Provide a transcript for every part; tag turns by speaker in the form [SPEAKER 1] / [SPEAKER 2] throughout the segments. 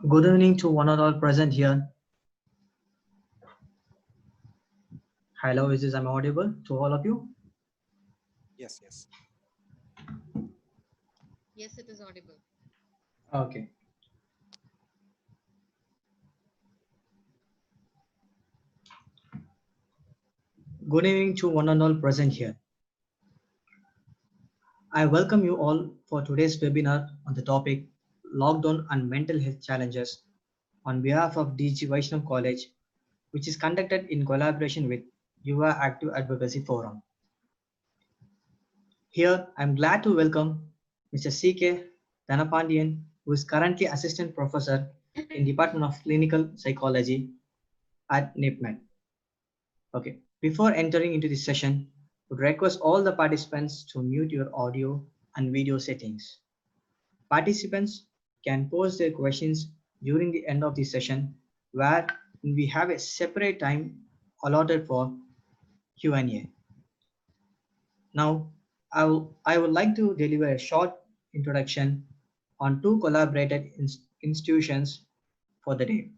[SPEAKER 1] Good evening to one and all present here. Hello, is this I'm audible to all of you?
[SPEAKER 2] Yes.
[SPEAKER 3] Yes, it is audible.
[SPEAKER 1] Okay. Good evening to one and all present here. I welcome you all for today's webinar on the topic Lockdown and Mental Health Challenges on behalf of DG Vaishnav College, which is conducted in collaboration with Yuva Active Advocacy Forum. Here, I'm glad to welcome Mr. C.K. Dhanapandian, who is currently Assistant Professor in Department of Clinical Psychology at NIPMED. Okay, before entering into this session, would request all the participants to mute your audio and video settings. Participants can pose their questions during the end of the session, where we have a separate time allotted for Q&A. Now, I would like to deliver a short introduction on two collaborated institutions for the day.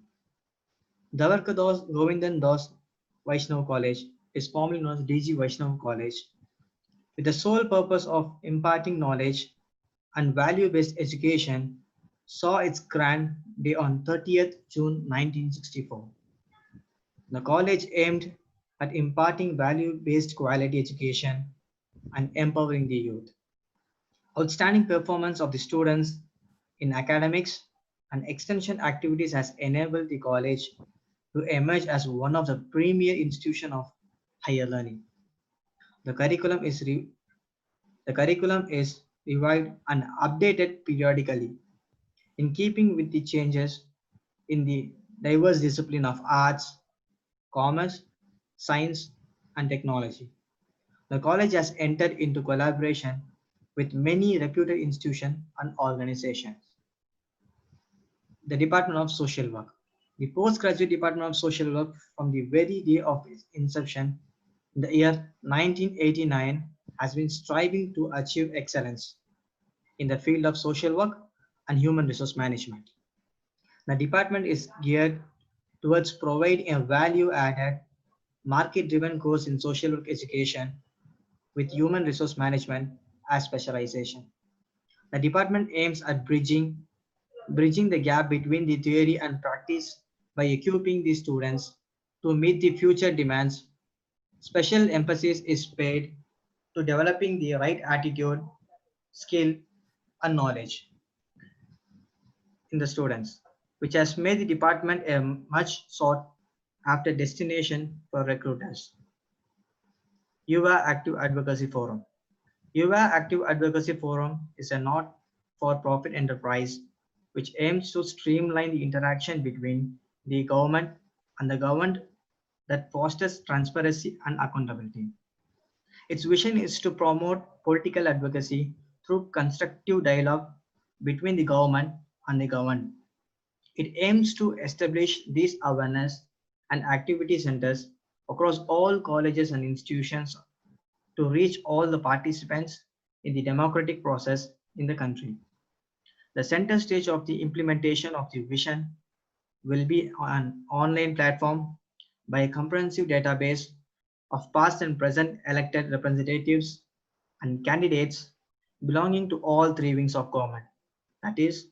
[SPEAKER 1] Davarka Das Govindan Das Vaishnav College is formerly known as DG Vaishnav College, with the sole purpose of imparting knowledge and value-based education, saw its grand day on 30th June 1964. The college aimed at imparting value-based quality education and empowering the youth. Outstanding performance of the students in academics and extension activities has enabled the college to emerge as one of the premier institutions of higher learning. The curriculum is revised and updated periodically in keeping with the changes in the diverse discipline of arts, commerce, science, and technology. The college has entered into collaboration with many reputed institutions and organizations. The Department of Social Work. The postgraduate Department of Social Work, from the very day of its inception in the year 1989, has been striving to achieve excellence in the field of social work and human resource management. The department is geared towards providing a value-added, market-driven course in social work education with human resource management as specialization. The department aims at bridging the gap between the theory and practice by equipping the students to meet the future demands. Special emphasis is paid to developing the right attitude, skill, and knowledge in the students, which has made the department a much sought after destination for recruiters. Yuva Active Advocacy Forum. Yuva Active Advocacy Forum is a not-for-profit enterprise which aims to streamline the interaction between the government and the governed that fosters transparency and accountability. Its vision is to promote political advocacy through constructive dialogue between the government and the governed. It aims to establish these awareness and activity centers across all colleges and institutions to reach all the participants in the democratic process in the country. The center stage of the implementation of the vision will be an online platform by a comprehensive database of past and present elected representatives and candidates belonging to all three wings of government, that is,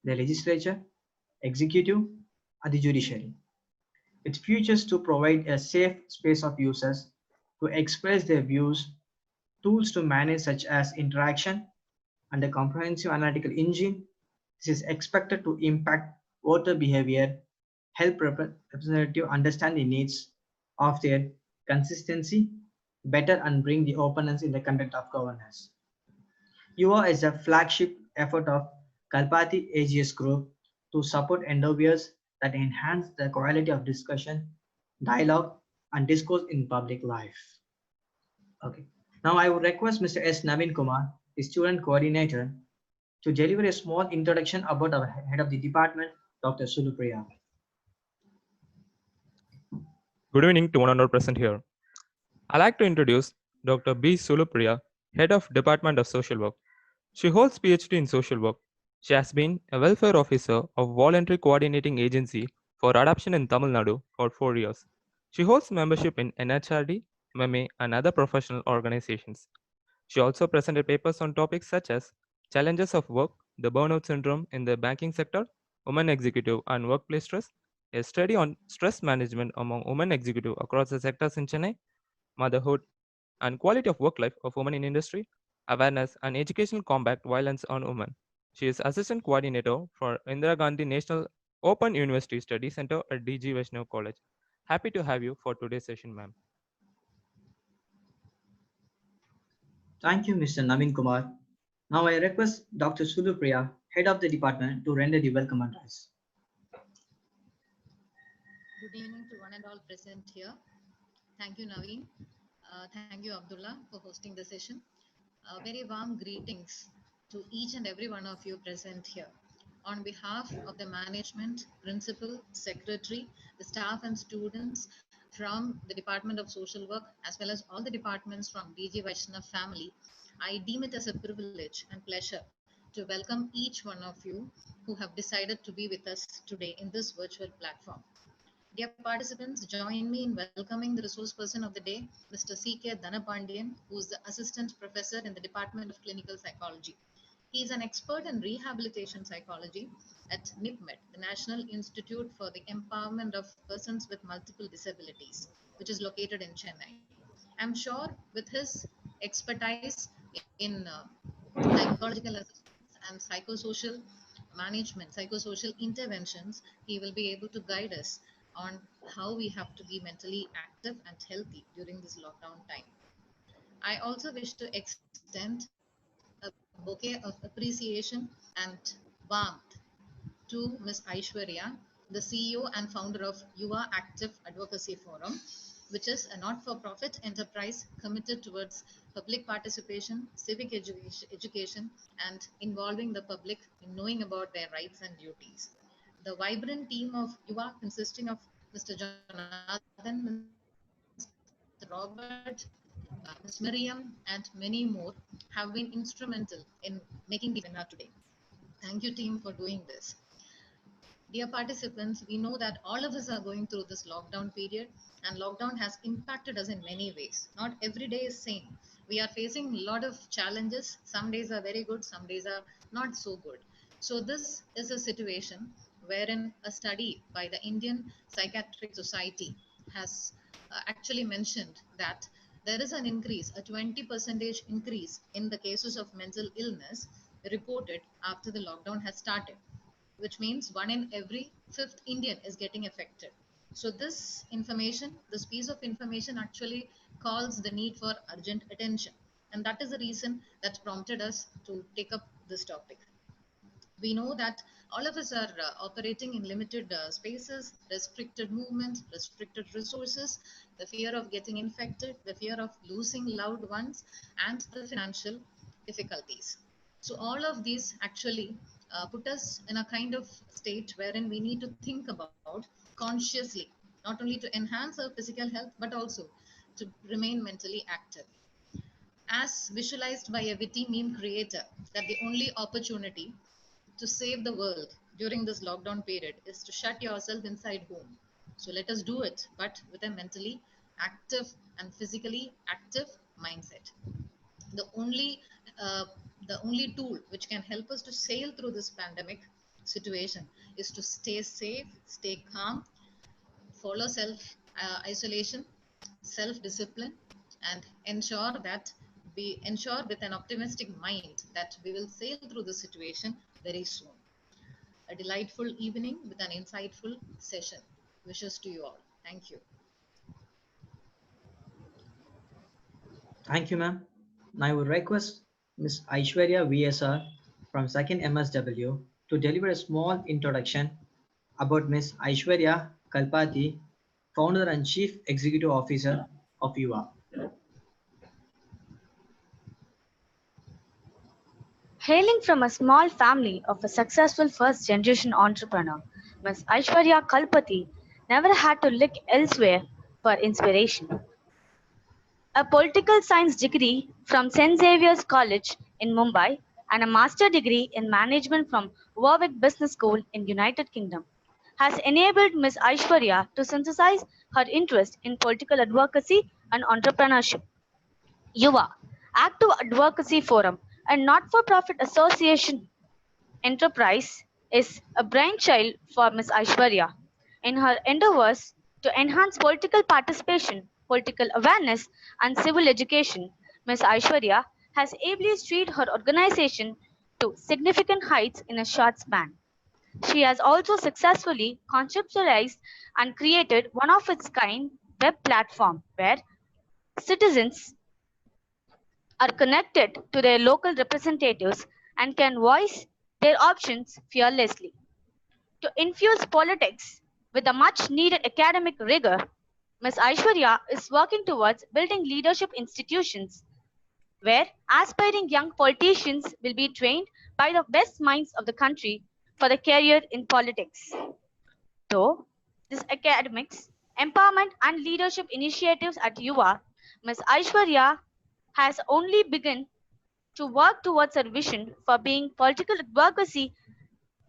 [SPEAKER 1] the legislature, executive, and the judiciary. It features to provide a safe space of users to express their views, tools to manage such as interaction, and a comprehensive analytical engine. This is expected to impact voter behavior, help representatives understand the needs of their consistency better, and bring the openness in the conduct of governance. UA is a flagship effort of Kalpati AGS Group to support endeavors that enhance the quality of discussion, dialogue, and discourse in public life. Okay. Now I would request Mr. S. Naveen Kumar, the student coordinator, to deliver a small introduction about our head of the department, Dr. Sulupriya.
[SPEAKER 4] Good evening to one and all present here. I'd like to introduce Dr. B. Sulupriya, Head of Department of Social Work. She holds PhD in Social Work She has been a welfare officer of Voluntary Coordinating Agency for Adoption in Tamil Nadu for 4 years. She holds membership in NHRD, MEME, and other professional organizations. She also presented papers on topics such as challenges of work, the burnout syndrome in the banking sector, women executive and workplace stress, a study on stress management among women executive across the sectors in Chennai, motherhood, and quality of work life of women in industry, awareness and educational combat violence on women. She is assistant coordinator for Indira Gandhi National Open University Study Center at DG Vaishnav College. Happy to have you for today's session, ma'am.
[SPEAKER 1] Thank you, Mr. Naveen Kumar. Now I request Dr. Sulupriya, head of the department, to render the welcome address.
[SPEAKER 3] Good evening to one and all present here. Thank you, Naveen. Thank you, Abdullah, for hosting the session. Very warm greetings to each and every one of you present here. On behalf of the management, principal, secretary, the staff and students from the Department of Social Work, as well as all the departments from DG Vaishnav family, I deem it as a privilege and pleasure to welcome each one of you who have decided to be with us today in this virtual platform. Dear participants, join me in welcoming the resource person of the day, Mr. C.K. Dhanapandian, who is the Assistant Professor in the Department of Clinical Psychology. He is an expert in rehabilitation psychology at NIPMED, the National Institute for the Empowerment of Persons with Multiple Disabilities, which is located in Chennai. I'm sure with his expertise in psychological assistance and psychosocial management, psychosocial interventions, he will be able to guide us on how we have to be mentally active and healthy during this lockdown time. I also wish to extend a bouquet of appreciation and warmth to Ms. Aishwarya, the CEO and founder of Yuva Active Advocacy Forum, which is a not-for-profit enterprise committed towards public participation, civic education, and involving the public in knowing about their rights and duties. The vibrant team of Yuva, consisting of Mr. Jonathan, Mr. Robert, Ms. Miriam, and many more, have been instrumental in making the event happen today. Thank you, team, for doing this. Dear participants, we know that all of us are going through this lockdown period, and lockdown has impacted us in many ways. Not every day is same. We are facing a lot of challenges. Some days are very good, some days are not so good. So this is a situation wherein a study by the Indian Psychiatric Society has actually mentioned that there is an increase, a 20% increase in the cases of mental illness reported after the lockdown has started, which means one in every fifth Indian is getting affected. So this information, this piece of information actually calls the need for urgent attention. And that is the reason that prompted us to take up this topic. We know that all of us are operating in limited spaces, restricted movement, restricted resources, the fear of getting infected, the fear of losing loved ones, and the financial difficulties. So all of these actually put us in a kind of state wherein we need to think about consciously, not only to enhance our physical health, but also to remain mentally active. As visualized by a witty meme creator, that the only opportunity to save the world during this lockdown period is to shut yourself inside home. So let us do it, but with a mentally active and physically active mindset. The only uh, the only tool which can help us to sail through this pandemic situation is to stay safe, stay calm, follow self isolation, self discipline, and ensure with an optimistic mind that we will sail through the situation very soon. A delightful evening with an insightful session. Wishes to you all. Thank you.
[SPEAKER 1] Thank you, ma'am. Now I would request Ms. Aishwarya VSR from 2nd MSW to deliver a small introduction about Ms. Aishwarya Kalpati, founder and chief executive officer of Yuva.
[SPEAKER 5] Hailing from a small family of a successful first generation entrepreneur, Ms. Aishwarya Kalpati never had to look elsewhere for inspiration. A political science degree from St. Xavier's College in Mumbai and a master degree in management from Warwick Business School in United Kingdom, has enabled Ms. Aishwarya to synthesize her interest in political advocacy and entrepreneurship. Yuva, Active Advocacy Forum, a not-for-profit association enterprise, is a brainchild for Ms. Aishwarya in her endeavors to enhance political participation, political awareness, and civil education. Ms. Aishwarya has ably steered her organization to significant heights in a short span. She has also successfully conceptualized and created one of its kind web platform where citizens are connected to their local representatives and can voice their options fearlessly. To infuse politics with a much needed academic rigor, Ms. Aishwarya is working towards building leadership institutions where aspiring young politicians will be trained by the best minds of the country for a career in politics. Though this academics, empowerment, and leadership initiatives at Yuva, Ms. Aishwarya has only begun to work towards her vision for being political advocacy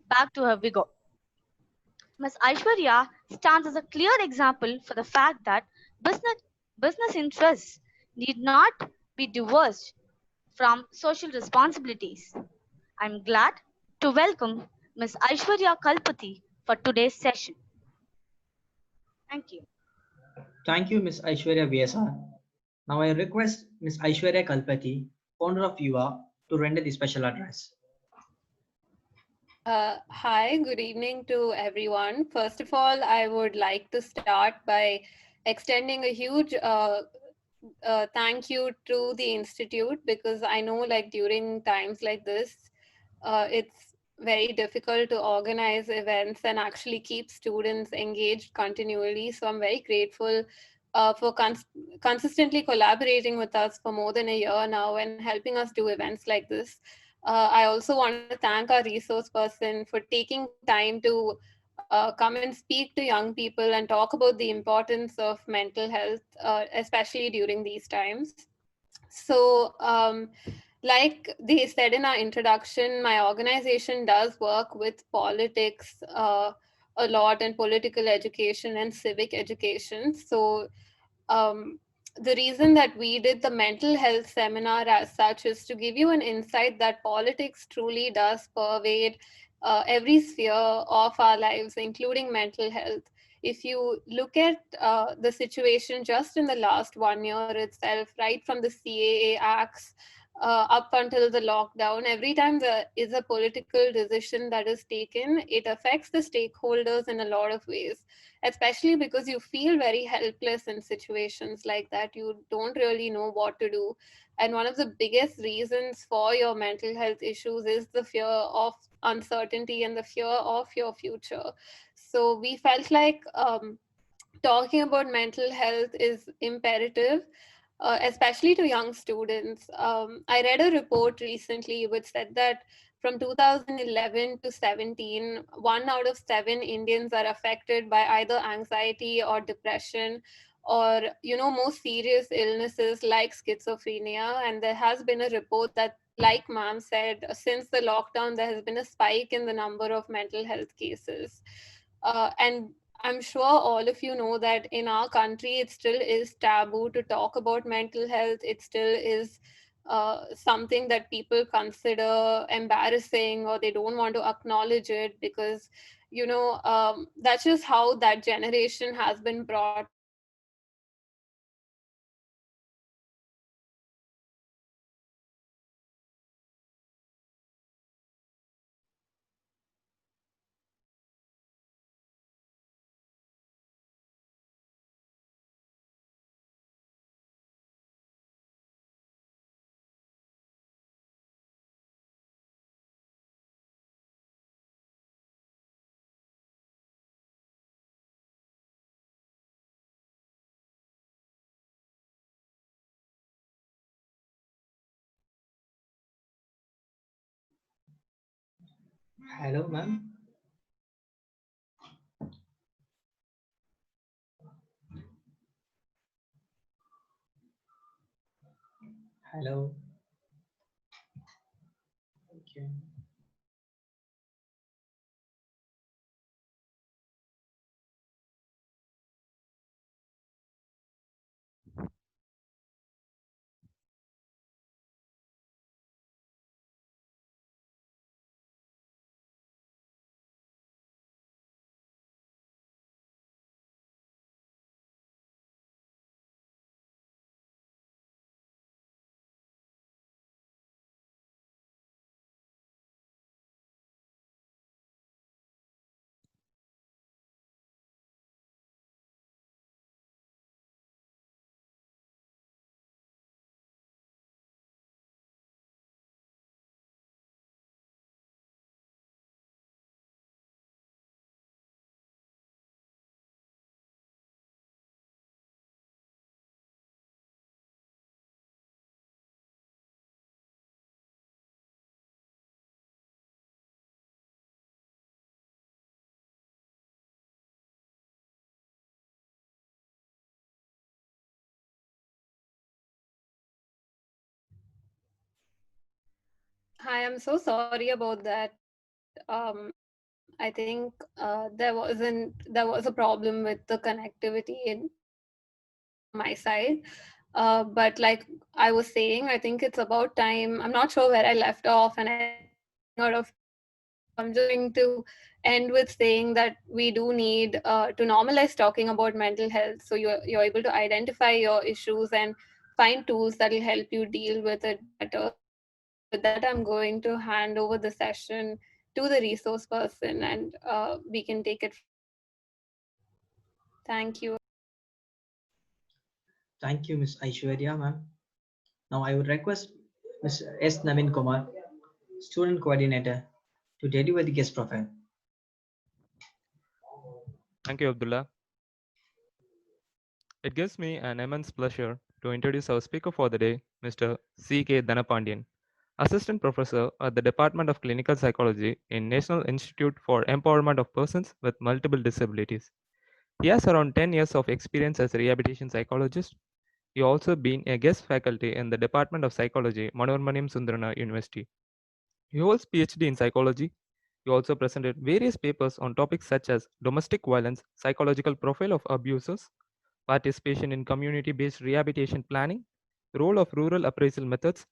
[SPEAKER 5] back to her vigor. Ms. Aishwarya stands as a clear example for the fact that business, business interests need not be divorced from social responsibilities. I'm glad to welcome Ms. Aishwarya Kalpati for today's session. Thank you.
[SPEAKER 1] Thank you, Ms. Aishwarya VSR. Now I request Ms. Aishwarya Kalpati, founder of Yuva, to render the special address.
[SPEAKER 6] Hi, good evening to everyone. First of all, I would like to start by extending a huge thank you to the Institute, because I know like during times like this, it's very difficult to organize events and actually keep students engaged continually. So I'm very grateful for consistently collaborating with us for more than a year now and helping us do events like this. I also want to thank our resource person for taking time to come and speak to young people and talk about the importance of mental health, especially during these times. So, like they said in our introduction, my organization does work with politics a lot, and political education and civic education. So, the reason that we did the mental health seminar as such is to give you an insight that politics truly does pervade every sphere of our lives, including mental health. If you look at the situation just in the last 1 year itself, right from the CAA acts up until the lockdown, every time there is a political decision that is taken, it affects the stakeholders in a lot of ways, especially because you feel very helpless in situations like that. You don't really know what to do. And one of the biggest reasons for your mental health issues is the fear of uncertainty and the fear of your future. So we felt like talking about mental health is imperative, especially to young students. I read a report recently which said that from 2011 to 17, 1 out of 7 Indians are affected by either anxiety or depression, or more serious illnesses like schizophrenia. And there has been a report that, like ma'am said, since the lockdown there has been a spike in the number of mental health cases. And I'm sure all of you know that in our country, it still is taboo to talk about mental health. It still is something that people consider embarrassing, or they don't want to acknowledge it because, that's just how that generation has been brought up. And
[SPEAKER 1] Hello, ma'am. Hello. Okay.
[SPEAKER 6] Hi, I'm so sorry about that. I think there was a problem with the connectivity from my side. But like I was saying, I think it's about time. I'm not sure where I left off, and out of I'm just going to end with saying that we do need to normalize talking about mental health, so you're able to identify your issues and find tools that will help you deal with it better. With that, I'm going to hand over the session to the resource person, and we can take it. Thank you.
[SPEAKER 1] Thank you, Ms. Aishwarya, ma'am. Now I would request Ms. S. Navin Kumar, Student Coordinator, to deliver the guest profile.
[SPEAKER 4] Thank you, Abdullah. It gives me an immense pleasure to introduce our speaker for the day, Mr. C.K. Dhanapandian, Assistant Professor at the Department of Clinical Psychology in National Institute for Empowerment of Persons with Multiple Disabilities. He has around 10 years of experience as a rehabilitation psychologist. He also been a guest faculty in the Department of Psychology, Manoormaniam Sundarana University. He holds PhD in psychology. He also presented various papers on topics such as domestic violence, psychological profile of abusers, participation in community-based rehabilitation planning, role of rural appraisal methods,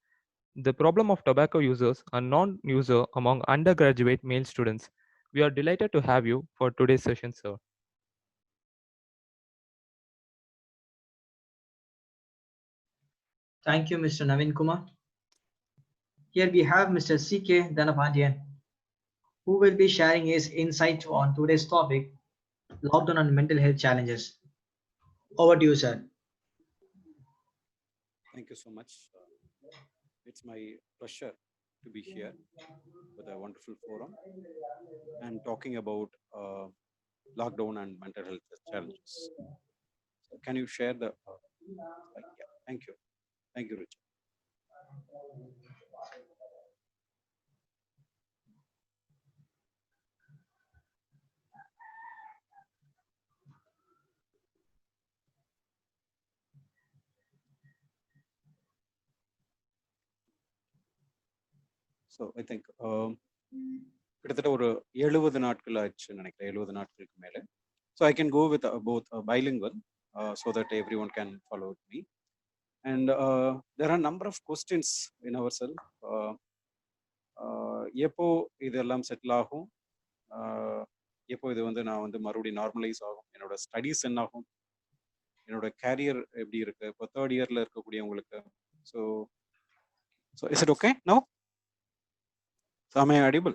[SPEAKER 4] the problem of tobacco users and non-user among undergraduate male students. We are delighted to have you for today's session, sir.
[SPEAKER 1] Thank you, Mr. Navin Kumar. Here we have Mr. C.K. Dhanapandian, who will be sharing his insight on today's topic, lockdown and mental health challenges. Over to you, sir.
[SPEAKER 2] Thank you so much. It's my pleasure to be here with a wonderful forum and talking about lockdown and mental health challenges. So can you share the slide? Yeah, thank you. Thank you, Richard. So I think கிட்டத்தட்ட ஒரு 70 நாட்கள் ஆச்சு நினைக்கிறேன், 70 நாட்களுக்கு மேலே. So I can go with both bilingual so that everyone can follow with me. And there are a number of questions in ourselves. எப்போ இதெல்லாம் settle ஆகும், எப்போ இது வந்து நான் வந்து மறுபடியும் நார்மலைஸ் ஆகும், என்னோட ஸ்டடீஸ் என்ன ஆகும், என்னோட கேரியர் எப்படி இருக்கு, இப்போ 3rd இயர்ல இருக்கக்கூடியவங்களுக்கு. So is it okay now? Am I audible?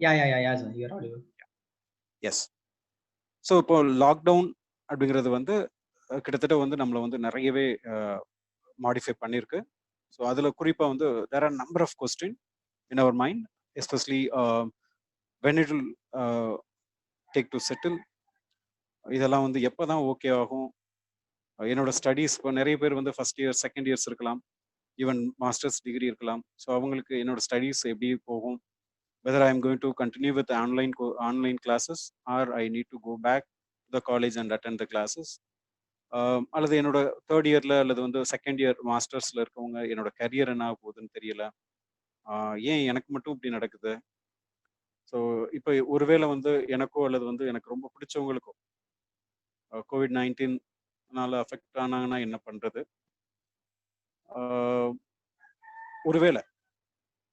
[SPEAKER 1] Yeah, sir. You're audible.
[SPEAKER 2] Yes. So இப்போ லாக்டவுன் அப்படிங்கிறது வந்து கிட்டத்தட்ட வந்து நம்மளை வந்து நிறையவே மாடிஃபை பண்ணியிருக்கு. ஸோ அதில் குறிப்பாக வந்து there are number of question in our mind, especially when it will take to settle, இதெல்லாம் வந்து எப்போ தான் ஓகே ஆகும், என்னோட ஸ்டடீஸ் இப்போ நிறைய பேர் வந்து ஃபர்ஸ்ட் இயர் செகண்ட் இயர்ஸ் இருக்கலாம், ஈவன் மாஸ்டர்ஸ் டிகிரி இருக்கலாம். ஸோ அவங்களுக்கு என்னோட ஸ்டடீஸ் எப்படி போகும், whether I am going to continue with the online classes or I need to go back to the college and attend the classes. அல்லது என்னோட 3rd இயர்ல அல்லது வந்து 2nd இயர் மாஸ்டர்ஸ்ல இருக்கவங்க என்னோட கரியர் என்ன போகுதுன்னு தெரியல. ஏன் எனக்கு மட்டும் இப்படி நடக்குது? ஸோ இப்போ ஒருவேளை வந்து எனக்கோ அல்லது வந்து எனக்கு ரொம்ப பிடிச்சவங்களுக்கோ COVID-19னால அஃபெக்ட் ஆனாங்கன்னா என்ன பண்றது? ஒருவேளை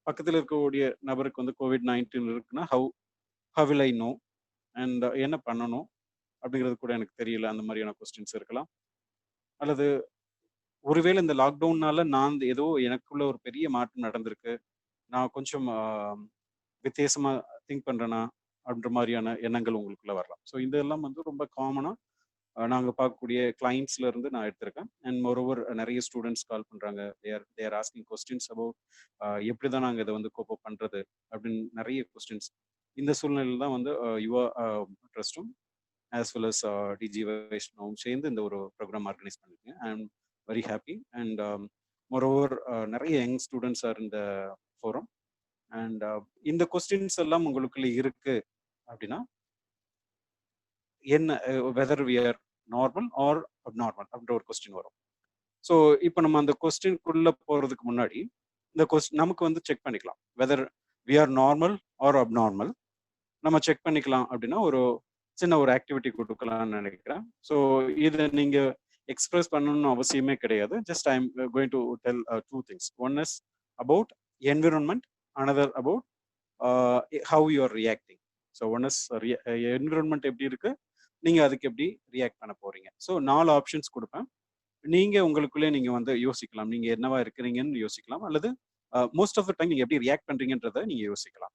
[SPEAKER 2] பக்கத்தில் இருக்கக்கூடிய நபருக்கு வந்து COVID-19 இருக்குன்னா how will I know and என்ன பண்ணணும் அப்படிங்கிறது கூட எனக்கு தெரியல. அந்த மாதிரியான கொஸ்டின்ஸ் இருக்கலாம். அல்லது ஒருவேளை இந்த லாக்டவுன்னால நான் ஏதோ எனக்குள்ள ஒரு பெரிய மாற்றம் நடந்திருக்கு, நான் கொஞ்சம் வித்தியாசமா திங்க் பண்றேனா அப்படின்ற மாதிரியான எண்ணங்கள் உங்களுக்குள்ள வரலாம். ஸோ இதெல்லாம் வந்து ரொம்ப காமனா நாங்கள் பார்க்கக்கூடிய கிளைண்ட்ஸ்ல இருந்து நான் எடுத்திருக்கேன். அண்ட் மோரோவர் நிறைய ஸ்டூடெண்ட்ஸ் கால் பண்றாங்க. தேர் ஆஸ்கிங் கொஸ்டின்ஸ் அபவுட் எப்படி தான் நாங்கள் இதை வந்து கோப்பப் பண்றது அப்படின்னு நிறைய கொஸ்டின்ஸ். இந்த சூழ்நிலையில் தான் வந்து யுவா ட்ரஸ்ட்டும் as well as டிஜி வைஷ்ணவும் சேர்ந்து இந்த ஒரு ப்ரோக்ராம் ஆர்கனைஸ் பண்ணிருக்கேன். I am very happy. And moreover நிறைய யங் ஸ்டூடெண்ட்ஸ் ஆர் இந்த ஃபோரம். அண்ட் இந்த கொஸ்டின்ஸ் எல்லாம் உங்களுக்குள்ள இருக்கு அப்படின்னா என்ன whether we are normal or abnormal அப்படின்ற ஒரு கொஸ்டின் வரும். ஸோ இப்போ நம்ம அந்த கொஸ்டின்குள்ள போறதுக்கு முன்னாடி இந்த நமக்கு வந்து செக் பண்ணிக்கலாம் whether we are normal or abnormal. நம்ம செக் பண்ணிக்கலாம் அப்படின்னா ஒரு சின்ன ஒரு ஆக்டிவிட்டி கொடுக்கலாம்னு நினைக்கிறேன். ஸோ இதை நீங்க எக்ஸ்பிரஸ் பண்ணணும்னு அவசியமே கிடையாது. Just I am going to tell two things. One is about environment, another about how you are reacting. So one is environment எப்படி இருக்கு, நீங்க அதுக்கு எப்படி ரியாக்ட் பண்ண போறீங்க. ஸோ 4 ஆப்ஷன்ஸ் கொடுப்பேன். நீங்க உங்களுக்குள்ளே நீங்க வந்து யோசிக்கலாம், நீங்க என்னவா இருக்கிறீங்கன்னு யோசிக்கலாம், அல்லது மோஸ்ட் ஆஃப் த டைம் நீங்க எப்படி ரியாக்ட் பண்றீங்கன்றதை நீங்க யோசிக்கலாம்.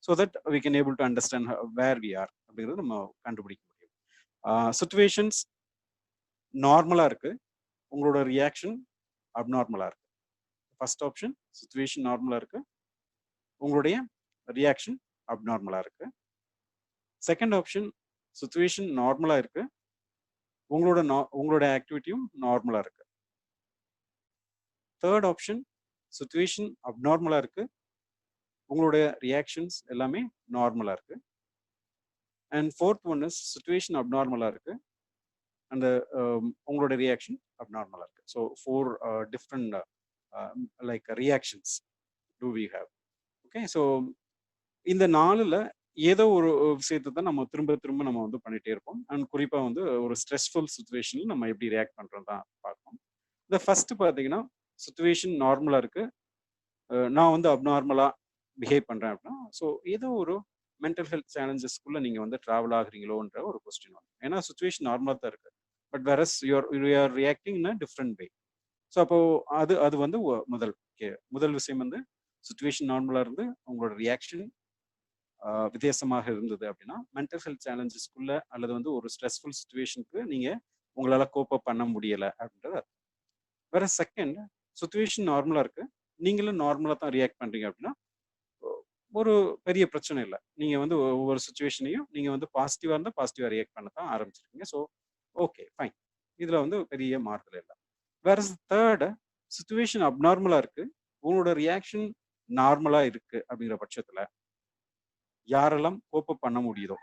[SPEAKER 2] So that we can able to understand where we are அப்படிங்கிறது நம்ம கண்டுபிடிக்க முடியும். சிச்சுவேஷன்ஸ் நார்மலா இருக்கு, உங்களோட ரியாக்ஷன் அப்நார்மலா இருக்கு. ஃபர்ஸ்ட் ஆப்ஷன் சிச்சுவேஷன் நார்மலா இருக்கு, உங்களுடைய ரியாக்ஷன் அப்நார்மலா இருக்கு. செகண்ட் ஆப்ஷன் சிச்சுவேஷன் நார்மலா இருக்கு, உங்களோட ஆக்டிவிட்டியும் நார்மலா இருக்கு. தேர்ட் ஆப்ஷன் சிச்சுவேஷன் அப்நார்மலா இருக்கு, உங்களுடைய ரியாக்ஷன்ஸ் எல்லாமே நார்மலா இருக்கு. And fourth one is situation அப்நார்மலா இருக்கு, அந்த உங்களோட ரியாக்ஷன் அப்நார்மலா இருக்கு. So 4 different like reactions do we have. Okay, so இந்த 4ல் ஏதோ ஒரு விஷயத்தை தான் நம்ம திரும்ப திரும்ப நம்ம வந்து பண்ணிட்டே இருப்போம். அண்ட் குறிப்பாக வந்து ஒரு ஸ்ட்ரெஸ்ஃபுல் சுச்சுவேஷனில் நம்ம எப்படி ரியாக்ட் பண்ணுறோம் தான் பார்க்கணும். இந்த ஃபர்ஸ்ட் பார்த்தீங்கன்னா சுச்சுவேஷன் நார்மலாக இருக்கு, நான் வந்து அப்நார்மலாக பிஹேவ் பண்ணுறேன் அப்படின்னா, ஸோ ஏதோ ஒரு மென்டல் ஹெல்த் சேலஞ்சஸ்க்குள்ள நீங்கள் வந்து ட்ராவல் ஆகுறீங்களோன்ற ஒரு கொஸ்டின் வரும். ஏன்னா சுச்சுவேஷன் நார்மலாக தான் இருக்கு, but various you are reacting in a different way. So அப்போ அது வந்து முதல் விஷயம் வந்து சுச்சுவேஷன் நார்மலாக இருந்து உங்களோட ரியாக்ஷன் வித்தியாசமாக இருந்தது அப்படின்னா மென்டல் ஹெல்த் சேலஞ்சஸ்க்குள்ள அல்லது வந்து ஒரு ஸ்ட்ரெஸ்ஃபுல் சுச்சுவேஷனுக்கு நீங்க உங்களால கோப்பப் பண்ண முடியல அப்படின்றது. வேற செகண்ட் சுச்சுவேஷன் நார்மலா இருக்கு, நீங்களும் நார்மலா தான் ரியாக்ட் பண்றீங்க அப்படின்னா ஒரு பெரிய பிரச்சனை இல்லை. நீங்க வந்து ஒவ்வொரு சுச்சுவேஷனையும் நீங்க வந்து பாசிட்டிவா இருந்தால் பாசிட்டிவா ரியாக்ட் பண்ண தான் ஆரம்பிச்சிருக்கீங்க. ஸோ ஓகே ஃபைன், இதுல வந்து பெரிய மாறுதல் இல்லை. வேற தேர்ட் சுச்சுவேஷன் அப்நார்மலா இருக்கு, உங்களோட ரியாக்ஷன் நார்மலா இருக்கு அப்படிங்கிற பட்சத்துல யாரெல்லாம் கோப்பப் பண்ண முடியுதோ,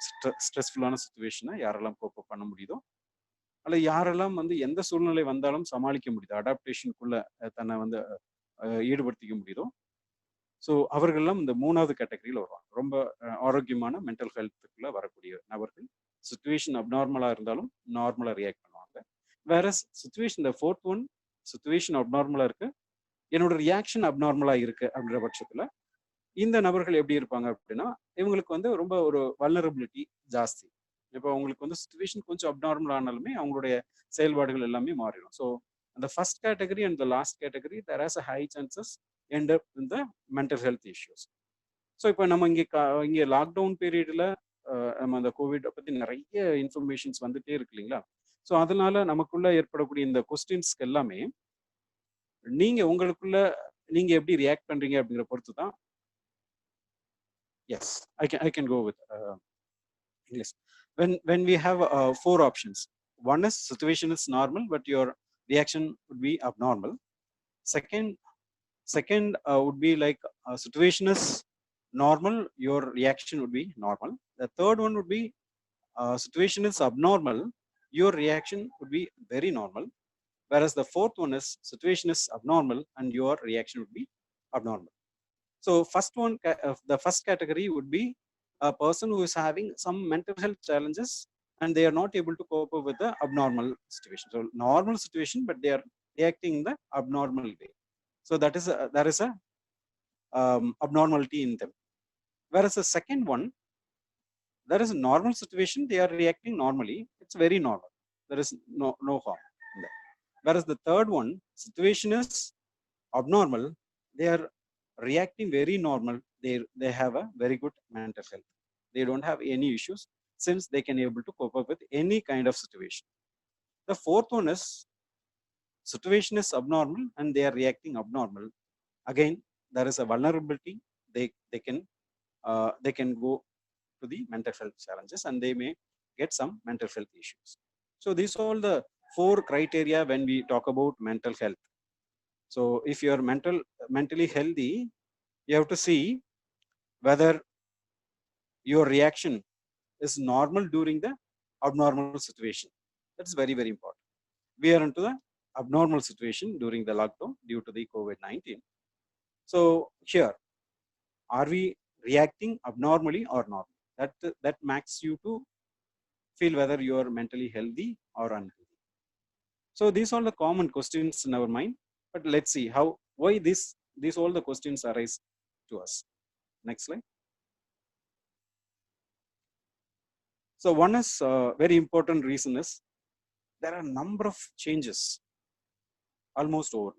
[SPEAKER 2] ஸ்ட்ரெஸ்ஃபுல்லான சுச்சுவேஷனை யாரெல்லாம் கோப்பப் பண்ண முடியுதோ, அல்ல யாரெல்லாம் வந்து எந்த சூழ்நிலை வந்தாலும் சமாளிக்க முடியுதோ, அடாப்டேஷனுக்குள்ள தன்னை வந்து ஈடுபடுத்திக்க முடியுதோ, ஸோ அவர்கள்லாம் இந்த 3வது கேட்டகரியில் வருவாங்க. ரொம்ப ஆரோக்கியமான மென்டல் ஹெல்த்துக்குள்ள வரக்கூடிய நபர்கள் சுச்சுவேஷன் அப்நார்மலா இருந்தாலும் நார்மலா ரியாக்ட் பண்ணுவாங்க. வேற சுச்சுவேஷன் இந்த ஃபோர்த் ஒன் சுச்சுவேஷன் அப்நார்மலா இருக்கு, என்னோட ரியாக்ஷன் அப்நார்மலா இருக்கு அப்படின்ற பட்சத்துல இந்த நபர்கள் எப்படி இருப்பாங்க அப்படின்னா இவங்களுக்கு வந்து ரொம்ப ஒரு வல்னரபிலிட்டி ஜாஸ்தி. இப்போ அவங்களுக்கு வந்து சுச்சுவேஷன் கொஞ்சம் அப்நார்மல் ஆனாலுமே அவங்களுடைய செயல்பாடுகள் எல்லாமே மாறிடும். ஸோ அந்த first category and the last category there has a high chances end up in the mental health issues. So இப்போ நம்ம இங்கே லாக்டவுன் பீரியட்ல நம்ம அந்த கோவிட் பத்தி நிறைய இன்ஃபர்மேஷன்ஸ் வந்துட்டே இருக்கு இல்லைங்களா. ஸோ அதனால நமக்குள்ள ஏற்படக்கூடிய இந்த கொஸ்டின்ஸ்க்கு எல்லாமே நீங்க உங்களுக்குள்ள நீங்க எப்படி ரியாக்ட் பண்றீங்க அப்படிங்கிற பொறுத்து தான். Yes, I can go with English. When we have 4 options, one is situation is normal, but your reaction would be abnormal. Second would be like situation is normal, your reaction would be normal. The third one would be situation is abnormal, your reaction would be very normal. Whereas the fourth one is situation is abnormal and your reaction would be abnormal. So the first category would be a person who is having some mental health challenges and they are not able to cope up with the abnormal situation. So normal situation, but they are reacting in the abnormal way. So there is a abnormality in them. Whereas the second one, there is a normal situation, they are reacting normally. It's very normal. There is no harm in that. Whereas the third one, situation is abnormal, they are reacting very normal. They have a very good mental health. They don't have any issues since they can able to cope up with any kind of situation. The fourth one is situation is abnormal and they are reacting abnormal. Again, there is a vulnerability. They can go to the mental health challenges and they may get some mental health issues. So these are all the 4 criteria when we talk about mental health. So if you are mentally healthy, you have to see whether your reaction is normal during the abnormal situation. That's very, very important. We are into the abnormal situation during the lockdown due to the COVID-19. So here, are we reacting abnormally or not? That makes you to feel whether you are mentally healthy or unhealthy. So these are the common questions in our mind. But let's see why these all the questions arise to us. Next slide. So one is very important reason is there are a number of changes almost over.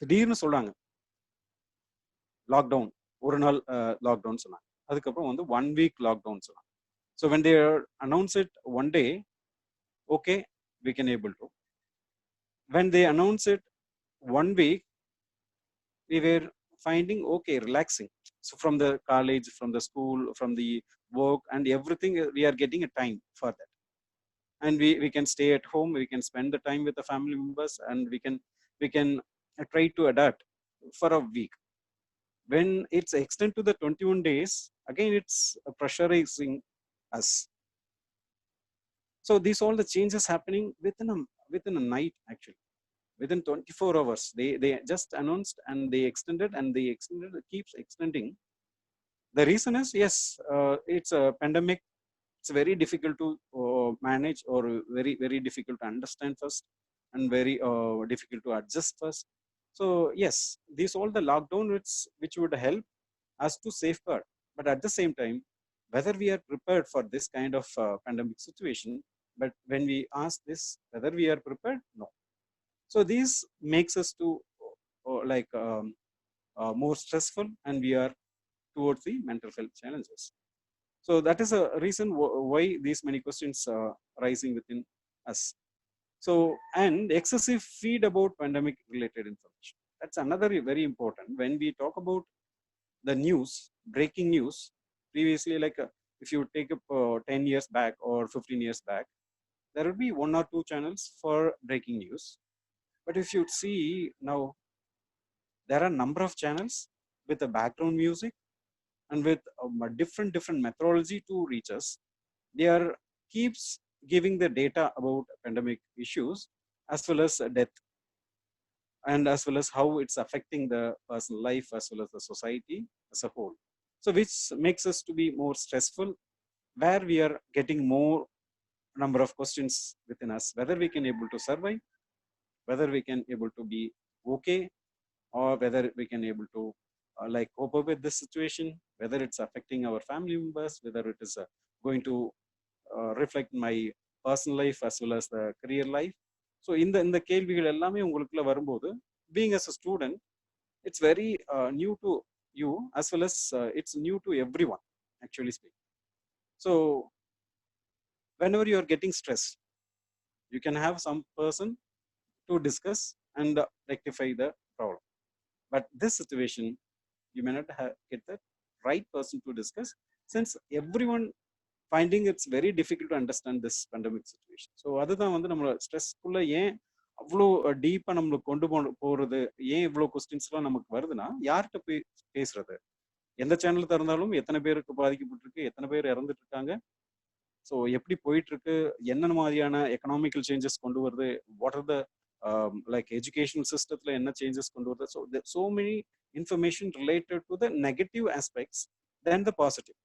[SPEAKER 2] திடீர்னு சொல்றாங்க lockdown, ஒரு நாள் lockdown சொன்னாங்க. அதுக்கப்புறம் வந்து 1 week lockdown சொன்னாங்க. So when they announce it one day, okay, we can able to. When they announce it 1 week, we were finding okay, relaxing. So from the college, from the school, from the work and everything, we are getting a time for that. And we can stay at home, we can spend the time with the family members, and we can try to adapt for a week. When it's extended to the 21 days, again it's pressurizing us. So these all the changes happening within a night, actually within 24 hours. They just announced and they extended and they extended, keeps extending. The reason is, yes, it's a pandemic. It's very difficult to manage, or very, very difficult to understand first, and very difficult to adjust first. So yes, these all the lockdown which would help us to safeguard. But at the same time, whether we are prepared for this kind of pandemic situation, but when we ask this, whether we are prepared, no. So this makes us to more stressful, and we are towards the mental health challenges. So that is a reason why these many questions are rising within us. So, and excessive feed about pandemic related information. That's another very important. When we talk about the news, breaking news, previously, like if you take up 10 years back or 15 years back, there would be 1 or 2 channels for breaking news. But if you see now, there are a number of channels with the background music and with a different methodology to reach us. They are keeps giving the data about pandemic issues, as well as death, and as well as how it's affecting the personal life as well as the society as a whole. So which makes us to be more stressful, where we are getting more number of questions within us, whether we can able to survive, whether we can able to be okay, or whether we can able to cope up with this situation, whether it's affecting our family members, whether it is going to reflect my personal life as well as the career life. So இந்த கேள்விகள் எல்லாமே உங்களுக்குள்ள வரும்போது, being as a student, it's very new to you as well as it's new to everyone, actually speaking. So whenever you are getting stressed, you can have some person to discuss and rectify the problem. But this situation, you may not get the right person to discuss, since everyone finding it's very difficult to understand this pandemic situation. So அதுதான் வந்து நம்ம ஸ்ட்ரெஸ்க்குள்ள ஏன் அவ்வளோ டீப்பா நம்மளுக்கு கொண்டு போறது, ஏன் இவ்வளோ கொஸ்டின்ஸ்லாம் நமக்கு வருதுன்னா, யார்கிட்ட போய் பேசுறது? எந்த சேனல் திறந்தாலும் எத்தனை பேருக்கு பாதிக்கப்பட்டிருக்கு, எத்தனை பேர் இறந்துட்டு இருக்காங்க, ஸோ எப்படி போயிட்டு இருக்கு, என்னென்ன மாதிரியான எக்கனாமிக்கல் சேஞ்சஸ் கொண்டு வருது, what are the like educational system enna changes kondu varudha. So there so many information related to the negative aspects than the positive.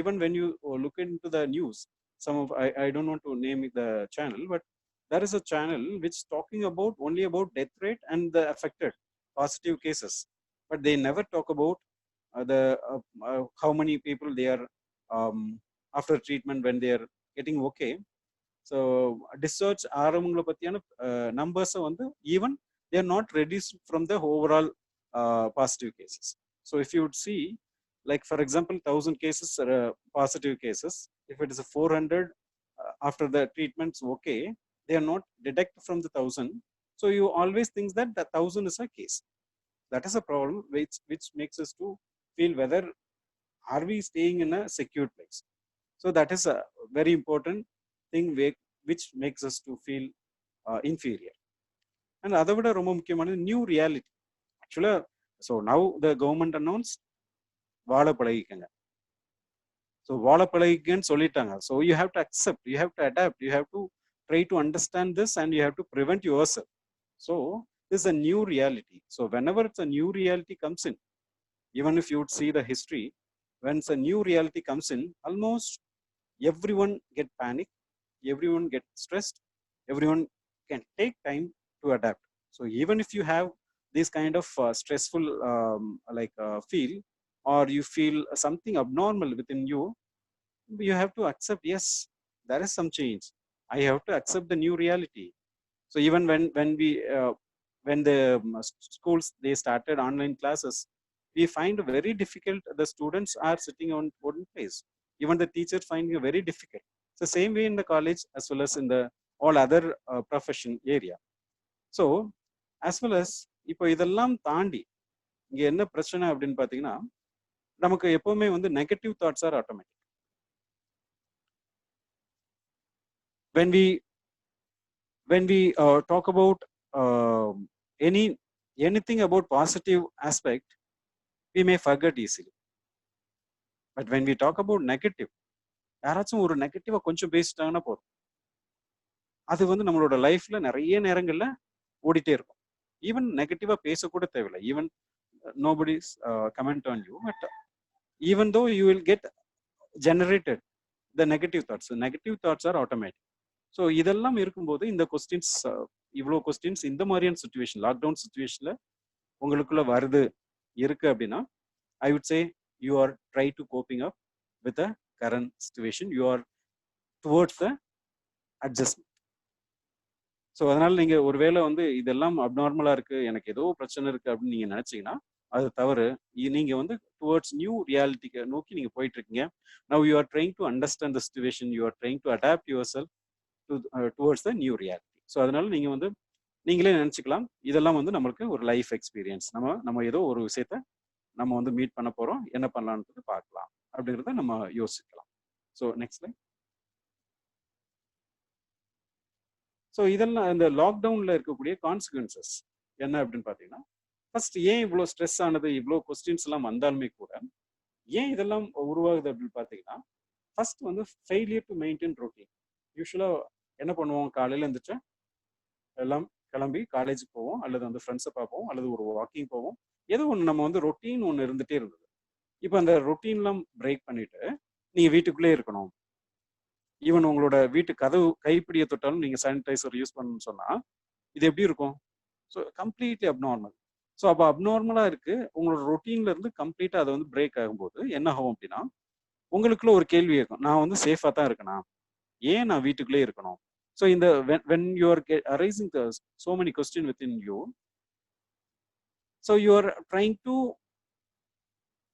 [SPEAKER 2] Even when you look into the news, some of I don't want to name the channel, but there is a channel which talking about only about death rate and the affected positive cases, but they never talk about the how many people they are um, after treatment when they are getting okay. So discharge ஆறவங்கள பத்தியான numbers வந்து even they are not reduced from the overall positive cases. So if you would see, like for example 1000 cases are positive cases, if it is a 400 after the treatments okay, they are not deducted from the 1000. So you always think that the 1000 is a case. That is a problem which makes us to feel whether are we staying in a secure place. So that is a very important thing which makes us to feel inferior. And அதை விட ரொம்ப முக்கியமானது new reality. ஆக்சுவலாக so now the government announce வாழ பழகிக்கங்க. So வாழ பழகிக்கன்னு சொல்லிட்டாங்க. So you have to accept, you have to adapt, you have to try to understand this and you have to prevent your self. So this is a new reality. So whenever it's a new reality comes in, even if you would see the history, when a new reality comes in, almost everyone get panic, everyone get stressed, everyone can take time to adapt. So even if you have this kind of stressful feel, or you feel something abnormal within you, you have to accept, yes, there is some change. I have to accept the new reality. So even when the schools they started online classes, we find very difficult. The students are sitting on one place. Even the teachers find it very difficult. So same way in the college as well as in the all other profession area. So as well as இப்போ இதெல்லாம் தாண்டி இங்க என்ன பிரச்சனை அப்படின்னு பாத்தீங்கன்னா, நமக்கு எப்பவுமே வந்து negative thoughts are automatic. when we talk about anything about positive aspect, we may forget easily. But when we talk about negative, யாராச்சும் ஒரு நெகட்டிவா கொஞ்சம் பேசிட்டாங்கன்னா போதும், அது வந்து நம்மளோட லைஃப்ல நிறைய நேரங்கள்ல ஓடிட்டே இருக்கும். ஈவன் நெகட்டிவா பேசக்கூட தேவையில்லை. Even nobody's comment on you, but even though you will get generated the negative thoughts. The negative thoughts are automatic. So இதெல்லாம் இருக்கும்போது இந்த கொஸ்டின்ஸ், இவ்வளோ கொஸ்டின்ஸ் இந்த மாதிரியான சுச்சுவேஷன், லாக்டவுன் சுச்சுவேஷன்ல உங்களுக்குள்ள வருது இருக்கு அப்படின்னா, I would say you are try to coping up with the current situation, you are towards the adjustment. So அதனால நீங்க ஒருவேளை வந்து இதெல்லாம் அப்நார்மலா இருக்கு, எனக்கு ஏதோ பிரச்சனை இருக்கு அப்படின்னு நீங்க நினைச்சீங்கன்னா அது தவறு. நீங்க வந்து டுவர்ட்ஸ் நியூ ரியாலிட்டிக்கு நோக்கி நீங்க போயிட்டு இருக்கீங்க. Now you are trying to understand the situation, you are trying to adapt your self towards the new reality. So அதனால நீங்க வந்து நீங்களே நினைச்சுக்கலாம், இதெல்லாம் வந்து நம்மளுக்கு ஒரு லைஃப் எக்ஸ்பீரியன்ஸ், நம்ம ஏதோ ஒரு விஷயத்த நம்ம வந்து மீட் பண்ண போறோம், என்ன பண்ணலான்றது பார்க்கலாம் அப்படிங்கிறத நம்ம யோசிக்கலாம். So next. ஸோ இதெல்லாம் இந்த லாக்டவுன்ல இருக்கக்கூடிய கான்சிக்வன்சஸ் என்ன அப்படின்னு பார்த்தீங்கன்னா, ஃபர்ஸ்ட் ஏன் இவ்வளோ ஸ்ட்ரெஸ் ஆனது, இவ்வளோ கொஸ்டின்ஸ் எல்லாம் வந்தாலுமே கூட ஏன் இதெல்லாம் உருவாகுது அப்படின்னு பார்த்தீங்கன்னா, ஃபர்ஸ்ட் வந்து ஃபெயிலியர் டு மெயின்டைன் ரொட்டீன். யூஸ்வலாக என்ன பண்ணுவோம், காலையில் எழுந்திரிச்சா எல்லாம் கிளம்பி காலேஜுக்கு போவோம், அல்லது வந்து ஃப்ரெண்ட்ஸை பார்ப்போம், அல்லது ஒரு வாக்கிங் போவோம், ஏதோ ஒன்று நம்ம வந்து ரொட்டீன் ஒன்று இருந்துகிட்டே இருந்தது. இப்போ அந்த ரொட்டீன்லாம் பிரேக் பண்ணிட்டு நீங்கள் வீட்டுக்குள்ளே இருக்கணும். ஈவன் உங்களோட வீட்டு கதவு கைப்பிடியை தொட்டாலும் நீங்கள் சானிடைசர் யூஸ் பண்ணணும்னு சொன்னால் இது எப்படி இருக்கும்? So completely abnormal. ஸோ அப்போ அப்நார்மலாக இருக்குது, உங்களோட ரொட்டீன்ல இருந்து கம்ப்ளீட்டாக அதை வந்து பிரேக் ஆகும்போது என்ன ஆகும் அப்படின்னா, உங்களுக்குள்ள ஒரு கேள்வி இருக்கும், நான் வந்து சேஃபாக தான் இருக்கேனா, ஏன் நான் வீட்டுக்குள்ளே இருக்கணும்? ஸோ இந்த when you are arising the so many questions within you, so you are trying to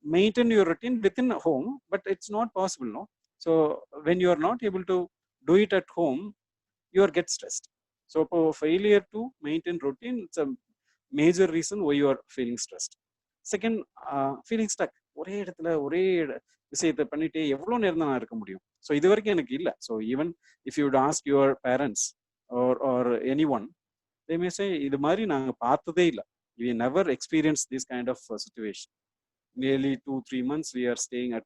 [SPEAKER 2] maintain your routine within home, but it's not possible, no? So when you are not able to do it at home, you are get stressed. So for failure to maintain routine, it's a major reason why you are feeling stressed. Second, feeling stuck. ஒரே இடத்துல ஒரே விஷயத்தை பண்ணிட்டு எவ்வளோ நேரம் தான் இருக்க முடியும்? ஸோ இது வரைக்கும் எனக்கு இல்லை. So even if you would ask your parents or anyone, they may say இது மாதிரி நாங்கள் பார்த்ததே இல்லை, we never experienced this kind of situation. Nearly 2-3 months we are staying at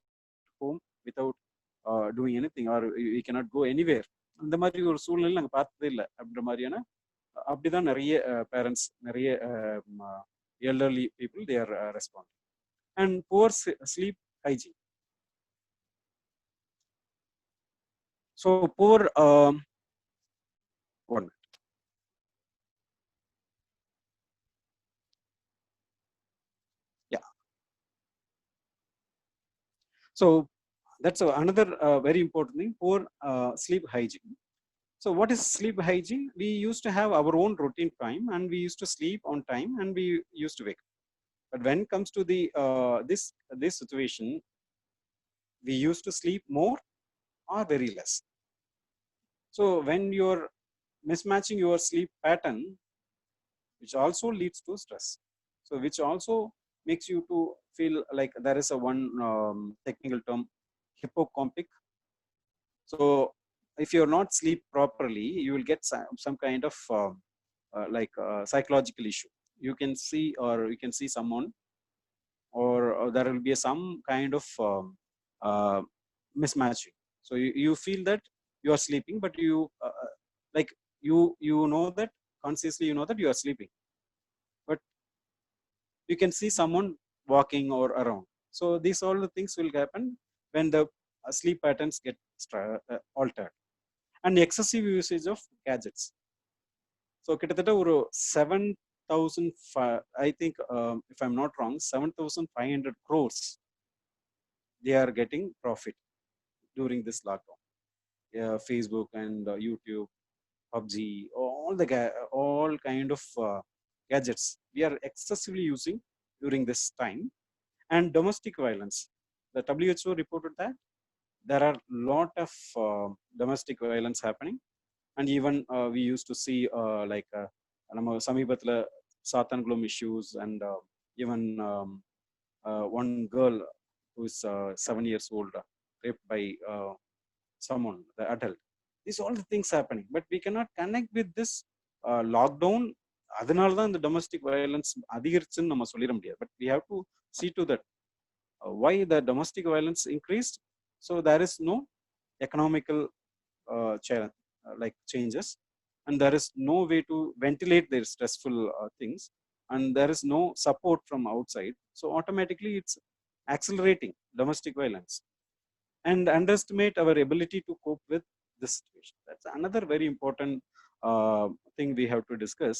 [SPEAKER 2] home without doing anything, or we cannot go anywhere. இந்த மாதிரி ஒரு சூழ்நிலை நாங்கள் பார்த்ததே இல்லை அப்படின்ற மாதிரியான அப்படிதான் நிறைய பேரண்ட்ஸ், நிறைய elderly people they are responding. And poor sleep hygiene. So poor one minute. Yeah. So that's another very important thing, poor sleep hygiene. So what is sleep hygiene? We used to have our own routine time and we used to sleep on time and we used to wake up. But when it comes to the this situation, we used to sleep more or very less. So when you're mismatching your sleep pattern, which also leads to stress, so which also makes you to feel like there is a one technical term, hypocompic. So if you're not sleep properly, you will get some kind of psychological issue. You can see, or you can see someone, or there will be some kind of mismatching. So you feel that you are sleeping, but you like you know that consciously you know that you are sleeping, but you can see someone walking or around. So these all the things will happen when the sleep patterns get altered. And excessive usage of gadgets. So கிட்டத்தட்ட ஒரு 7,000, I think if I'm not wrong, 7,500 crores they are getting profit during this lockdown. Facebook and YouTube, PUBG, all kind of gadgets we are excessively using during this time. And domestic violence, the WHO reported that there are lot of domestic violence happening. And even we used to see நம்ம சமீபத்துல Sathankulam issues, and even one girl who is 7 years old raped by someone, the adult. These all the things happening, but we cannot connect with this lockdown. அதனால தான் இந்த domestic violence அதிகரிச்சுன்னு நம்ம சொல்லிட முடியாது. But we have to see to that why the domestic violence increased. So there is no economical changes, and there is no way to ventilate their stressful things, and there is no support from outside. So automatically it's accelerating domestic violence and underestimate our ability to cope with this situation. That's another very important thing we have to discuss.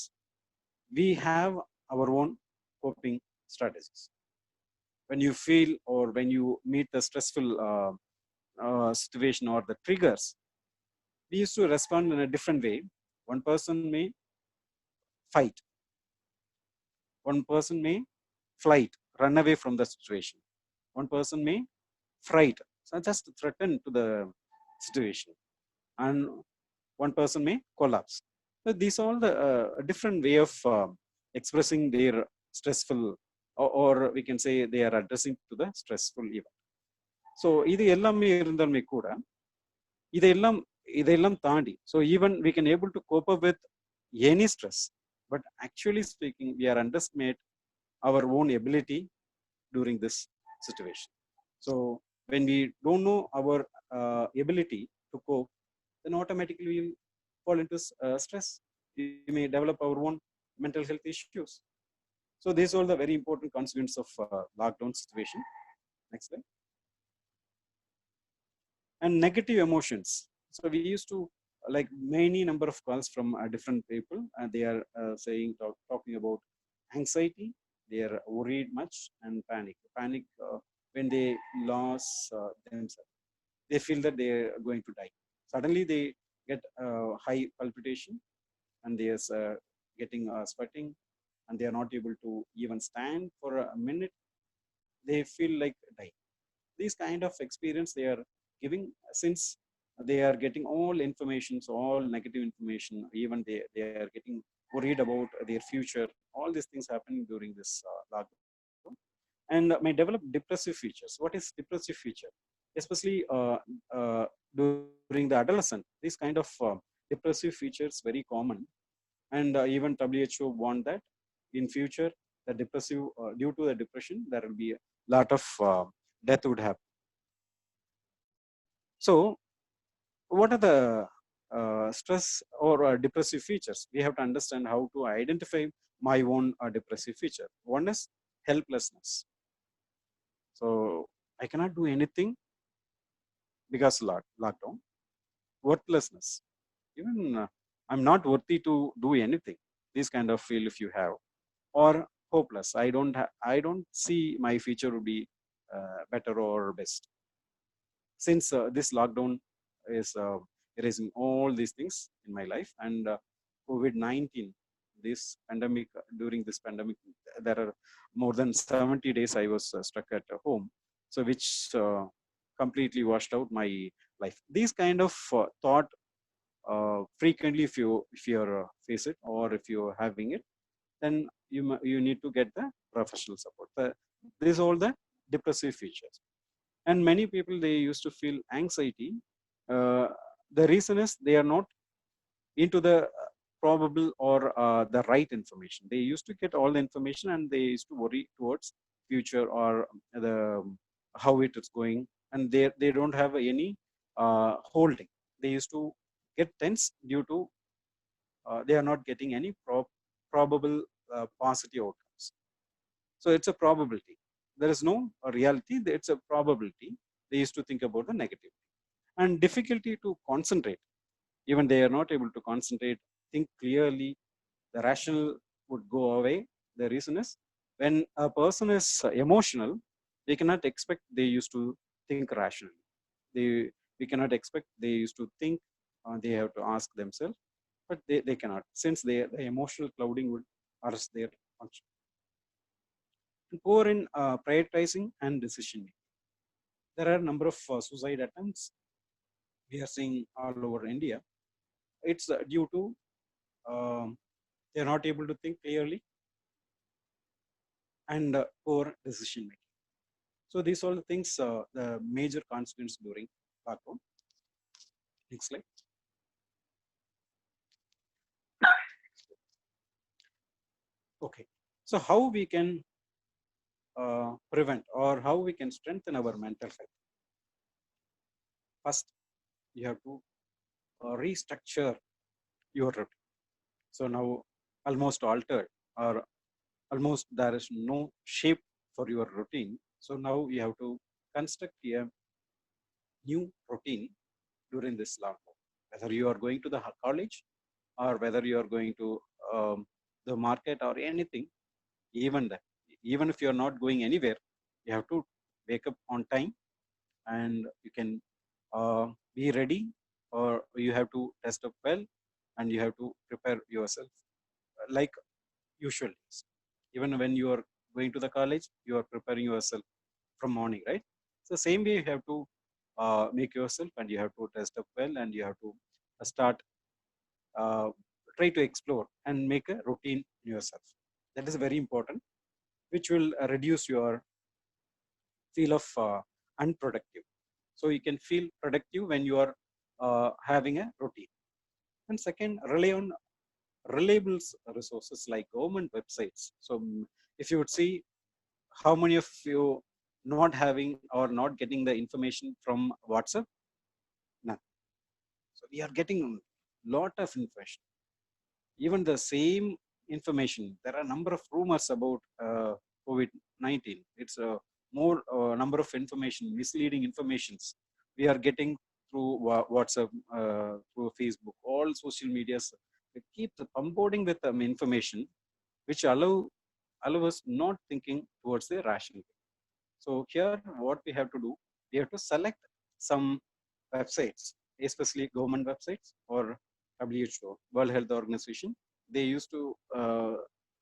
[SPEAKER 2] We have our own coping strategies. When you feel or when you meet the stressful situation or the triggers, we used to respond in a different way. One person may fight, one person may flight, run away from the situation, one person may fright, so just threaten to the situation, and one person may collapse. So these are all the different way of expressing their stressful, or we can say they are addressing to the stressful event. So இது எல்லாமே இருந்தாலுமே கூட இதெல்லாம் தாண்டி, so even we can able to cope up with any stress, but actually speaking we are underestimate our own ability during this situation. So when we don't know our ability to cope, then automatically we will fall into stress. We may develop our own mental health issues. So these are the very important consequences of lockdown situation. Next slide. And negative emotions. So we used to like many number of calls from different people, and they are talking about anxiety, they are worried much, and panic when they lose themselves. They feel that they are going to die. Suddenly they get high palpitation, and they are getting sweating, and they are not able to even stand for a minute. They feel like dying. These kind of experience they are giving, since they are getting all information, so all negative information, even they are getting worried about their future. All these things happening during this lockdown, and may develop depressive features. What is depressive feature? Especially during the adolescent, this kind of depressive features very common, and even WHO warned that in future the depressive due to the depression there will be a lot of death would happen. So what are the stress or depressive features. We have to understand how to identify my own depressive feature. One is helplessness. So I cannot do anything because lockdown. Worthlessness. Even I'm not worthy to do anything. This kind of feel if you have, or hopeless. I don't see my future will be better or best. Since this lockdown is erasing all these things in my life, and COVID-19, this pandemic, during this pandemic, there are more than 70 days I was stuck at home, so which completely washed out my life. These kind of thought frequently, if you face it, or if you're having it, then you need to get the professional support. These all the depressive features. And many people, they used to feel anxiety. The reason is they are not into the probable or the right information. They used to get all the information and they used to worry towards future or the how it is going, and they don't have any holding. They used to get tense due to they are not getting any probable positive outcomes. So it's a probability. There is no reality. It's a probability. They used to think about the negative and difficulty to concentrate. Even they are not able to concentrate, think clearly. The rational would go away. The reason is when a person is emotional, they cannot expect they used to think rationally. We cannot expect they used to think. They have to ask themselves, but they cannot, since the emotional clouding would arrest their function. Poor in prioritizing and decision making. There are a number of suicide attempts we are seeing all over India. It's due to they are not able to think clearly and poor decision making. So these are the things, the major consequences during lockdown. Next slide. Okay, so how we can prevent, or how we can strengthen our mental health? First, you have to restructure your routine. So now almost altered, or almost there is no shape for your routine. So now you have to construct a new routine during this lockdown. Whether you are going to the college, or whether you are going to the market or anything, even that, even if you are not going anywhere, you have to wake up on time, and you can be ready, or you have to test up well, and you have to prepare yourself like usual days. Even when you are going to the college, you are preparing yourself from morning, right? So same way you have to make yourself, and you have to test up well, and you have to start try to explore and make a routine in yourself. That is very important, which will reduce your feel of unproductive. So you can feel productive when you are having a routine. And second, rely on reliable resources like government websites. So if you would see how many of you not having or not getting the information from WhatsApp, none. So we are getting lot of information. Even the same information, there are a number of rumors about COVID-19. It's a more number of information, misleading informations we are getting through WhatsApp, through Facebook, all social medias. They keep bombarding with information, which allow us not thinking towards the rational way. So here, what we have to do, we have to select some websites, especially government websites or WHO, World Health Organization. They used to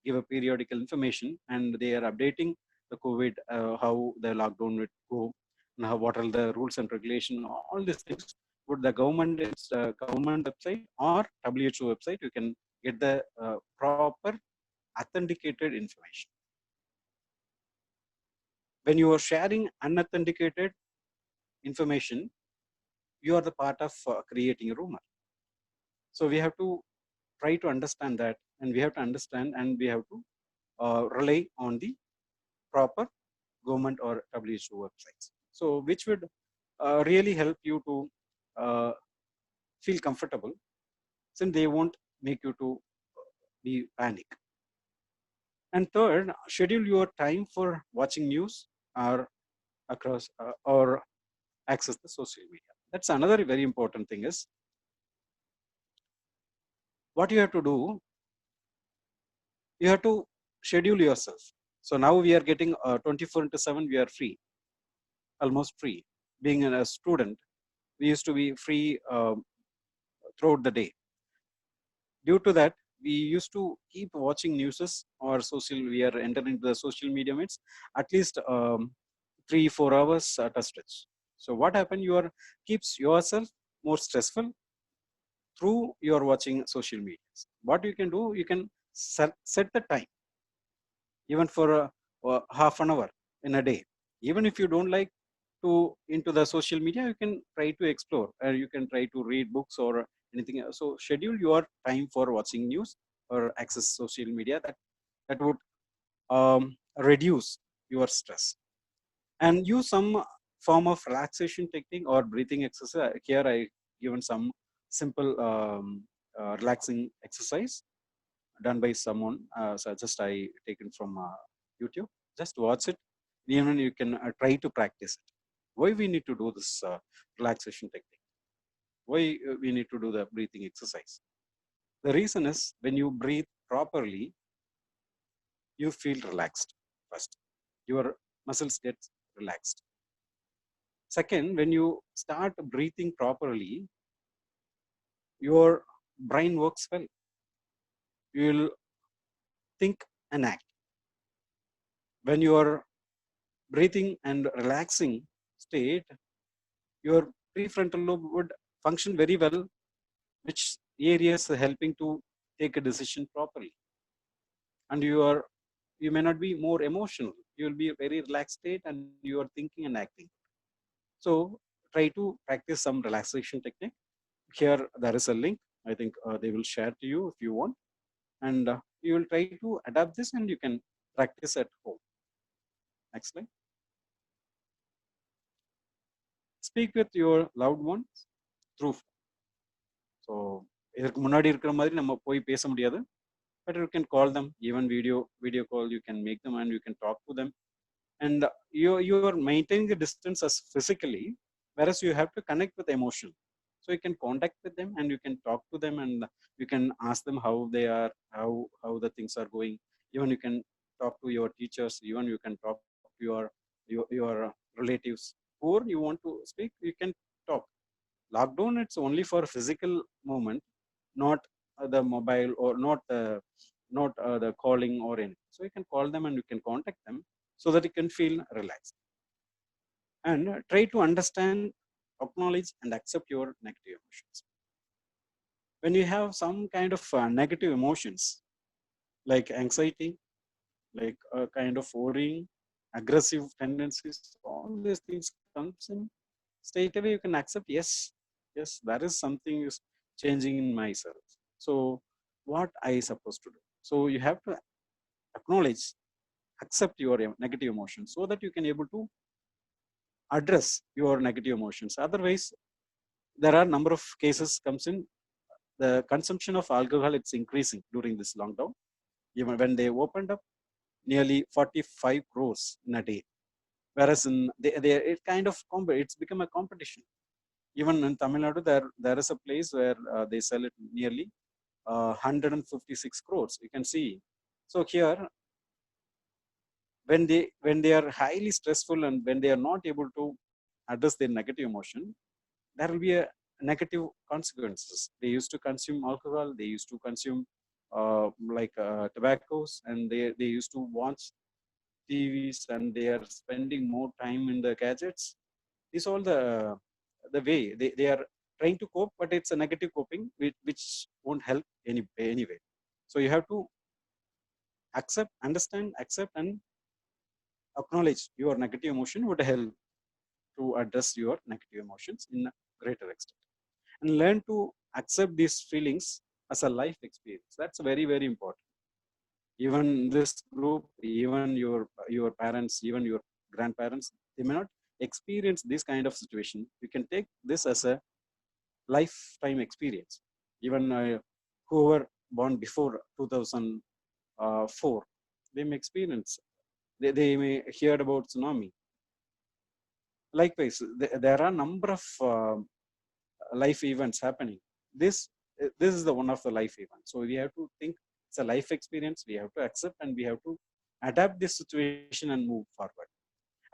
[SPEAKER 2] give a periodical information, and they are updating the COVID, how the lockdown would go, and how, what are the rules and regulation, all these things. Would the government website or WHO website, you can get the proper authenticated information. When you are sharing unauthenticated information, you are the part of creating a rumor. So we have to try to understand that, and we have to understand, and we have to rely on the proper government or WHO websites. So which would really help you to feel comfortable, since they won't make you to be panic. And third, schedule your time for watching news or across or access the social media. That's another very important thing is what you have to do. You have to schedule yourself. So now we are getting 24/7. We are free, almost free. Being a student, we used to be free throughout the day. Due to that, we used to keep watching newses or social. We are entering the social media meets at least 3-4 hours at a stretch. So what happened? You are keeps yourself more stressful through your watching social media. What you can do, you can set the time, even for half an hour in a day. Even if you don't like to into the social media, you can try to explore, or you can try to read books or anything else. So schedule your time for watching news or access social media. That would reduce your stress, and use some form of relaxation technique or breathing exercise. Here I given some simple relaxing exercise done by someone. So just I taken from YouTube. Just watch it. Even you can try to practice it. Why we need to do this relaxation technique? Why we need to do the breathing exercise? The reason is when you breathe properly, you feel relaxed first. Your muscles get relaxed. Second, when you start breathing properly, your brain works well. You will think and act. When you are breathing and relaxing state, your prefrontal lobe would function very well, which areas are helping to take a decision properly. And you may not be more emotional. You will be a very relaxed state and you are thinking and acting. So try to practice some relaxation technique. Here there is a link. I think they will share to you if you want. And you will try to adapt this and you can practice at home. Next slide. Speak with your loved ones through. So இதற்கு முன்னாடி இருக்கிற மாதிரி நம்ம போய் பேச முடியாது, but you can call them, even video call. You can make them and you can talk to them, and you are maintaining the distance as physically, whereas you have to connect with emotion. So you can contact with them and you can talk to them and you can ask them how they are, how the things are going. Even you can talk to your teachers. Even you can talk to your relatives. Whoever you want to speak, you can talk. Lockdown, it's only for physical movement, not the mobile or not the calling or anything. So you can call them and you can contact them so that you can feel relaxed. And try to understand, acknowledge and accept your negative emotions. When you have some kind of negative emotions like anxiety, like a kind of worrying, aggressive tendencies, all these things comes in, straight away you can accept, yes, there is something is changing in myself. So what I supposed to do? So you have to acknowledge, accept your negative emotions so that you can able to address your negative emotions. Otherwise, there are number of cases comes in, the consumption of alcohol, it's increasing during this lockdown. Even when they opened up, nearly 45 crores in a day, whereas in they it kind of it's become a competition. Even in Tamil Nadu, there is a place where they sell it nearly 156 crores. You can see. So here, when they are highly stressful and when they are not able to address their negative emotion, there will be a negative consequences. They used to consume alcohol. They used to consume tobaccos, and they used to watch TVs, and they are spending more time in the gadgets. These all the way they are trying to cope, but it's a negative coping which won't help anyway. So you have to accept, understand, accept, and acknowledge your negative emotion would help to address your negative emotions in a greater extent, and learn to accept these feelings as a life experience. That's very, very important. Even this group, even your parents, even your grandparents, they may not experience this kind of situation. You can take this as a lifetime experience. Even whoever born before 2004, they may experience, they may hear about tsunami. Likewise, there are number of life events happening. This is the one of the life events. So we have to think it's a life experience. We have to accept and we have to adapt this situation and move forward,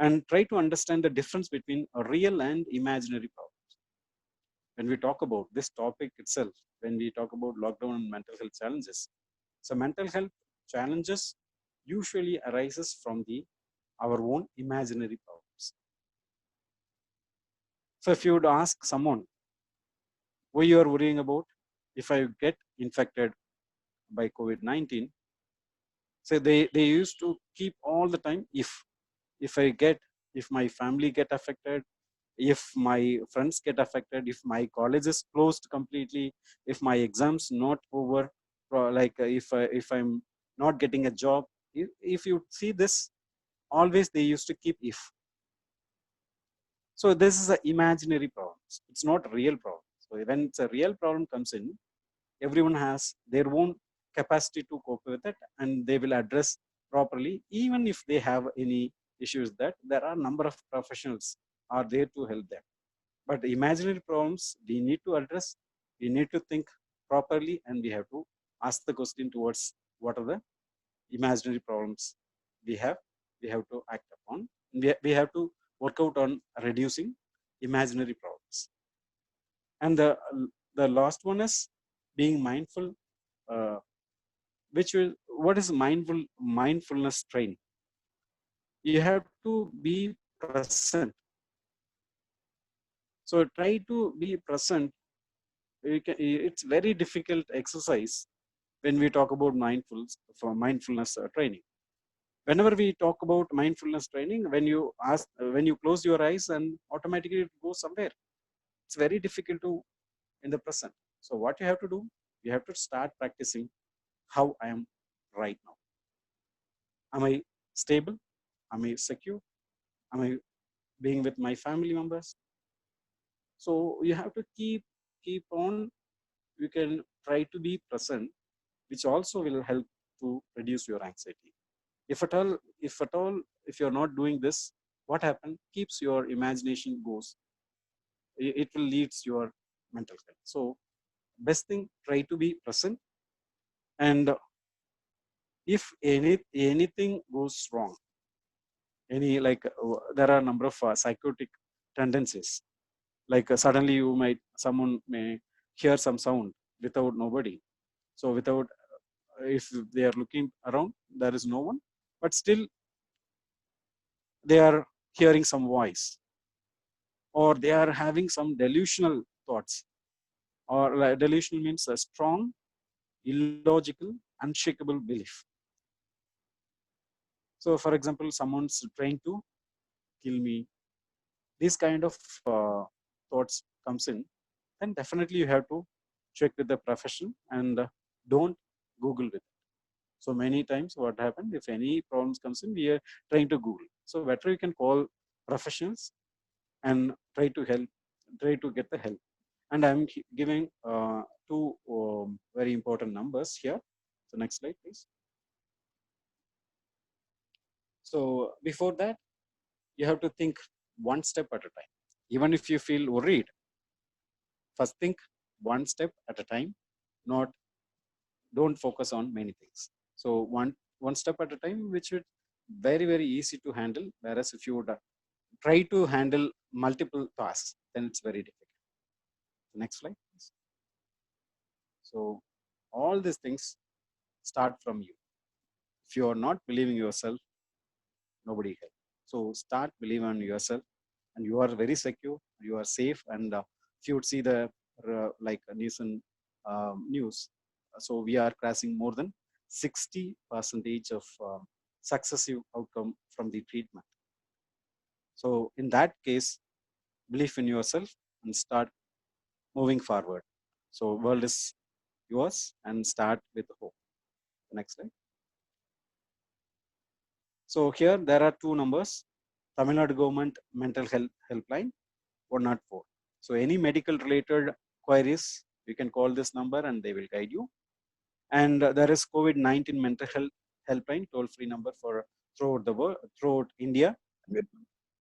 [SPEAKER 2] and try to understand the difference between a real and imaginary problems. When we talk about this topic itself, when we talk about lockdown and mental health challenges, so mental health challenges usually arises from our own imaginary problems. So if you would ask someone, what you are worrying about if I get infected by COVID-19, so they used to keep all the time, if my family get affected, if my friends get affected, if my college is closed completely, if my exams not over, if I'm not getting a job, if you see this, always they used to keep if. So this is an imaginary problem. It's not a real problem. So when it's a real problem comes in, everyone has their own capacity to cope with it, and they will address properly, even if they have any issues, that there are a number of professionals are there to help them. But imaginary problems we need to address, we need to think properly, and we have to ask the question towards what are the imaginary problems we have to act upon. We have to work out on reducing imaginary problems. And the last one is being mindful, what is mindfulness training? You have to be present. So try to be present. It's very difficult exercise when we talk about mindfulness training. Whenever we talk about mindfulness training, when you close your eyes and automatically it goes somewhere, it's very difficult to in the present. So what you have to do, you have to start practicing how I am right now. Am I stable? Am I secure? Am I being with my family members? So you have to keep on. You can try to be present, which also will help to reduce your anxiety. If you're not doing this, what happens? Keeps your imagination goes. It will lead to your mental health. So best thing, try to be present. And if anything goes wrong, there are a number of psychotic tendencies. Like suddenly someone may hear some sound without nobody. So if they are looking around, there is no one, but still they are hearing some voice, or they are having some delusional thoughts, or delusional means a strong, illogical, unshakable belief. So for example, someone's trying to kill me, this kind of thoughts comes in, then definitely you have to check with the profession and don't Google with it. So many times what happened, if any problems comes in, we are trying to Google. So better you can call professionals and try to get the help. And I'm giving two very important numbers here. So next slide, please. So before that, you have to think one step at a time. Even if you feel worried, first think one step at a time, don't focus on many things. So one step at a time, which would very, very easy to handle. Whereas if you would try to handle multiple tasks, then it's very difficult. Next slide, please. So all these things start from you. If you are not believing yourself, nobody help. So start believing on yourself, and you are very secure, you are safe. And if you would see the recent news, so we are crossing more than 60% of successive outcome from the treatment. So in that case, believe in yourself and start moving forward. So world is yours, and start with hope. Next slide. So here there are two numbers: Tamil Nadu government mental health helpline 104. So any medical related queries, you can call this number and they will guide you. And there is COVID-19 mental health helpline, toll-free number for throughout the world, throughout India.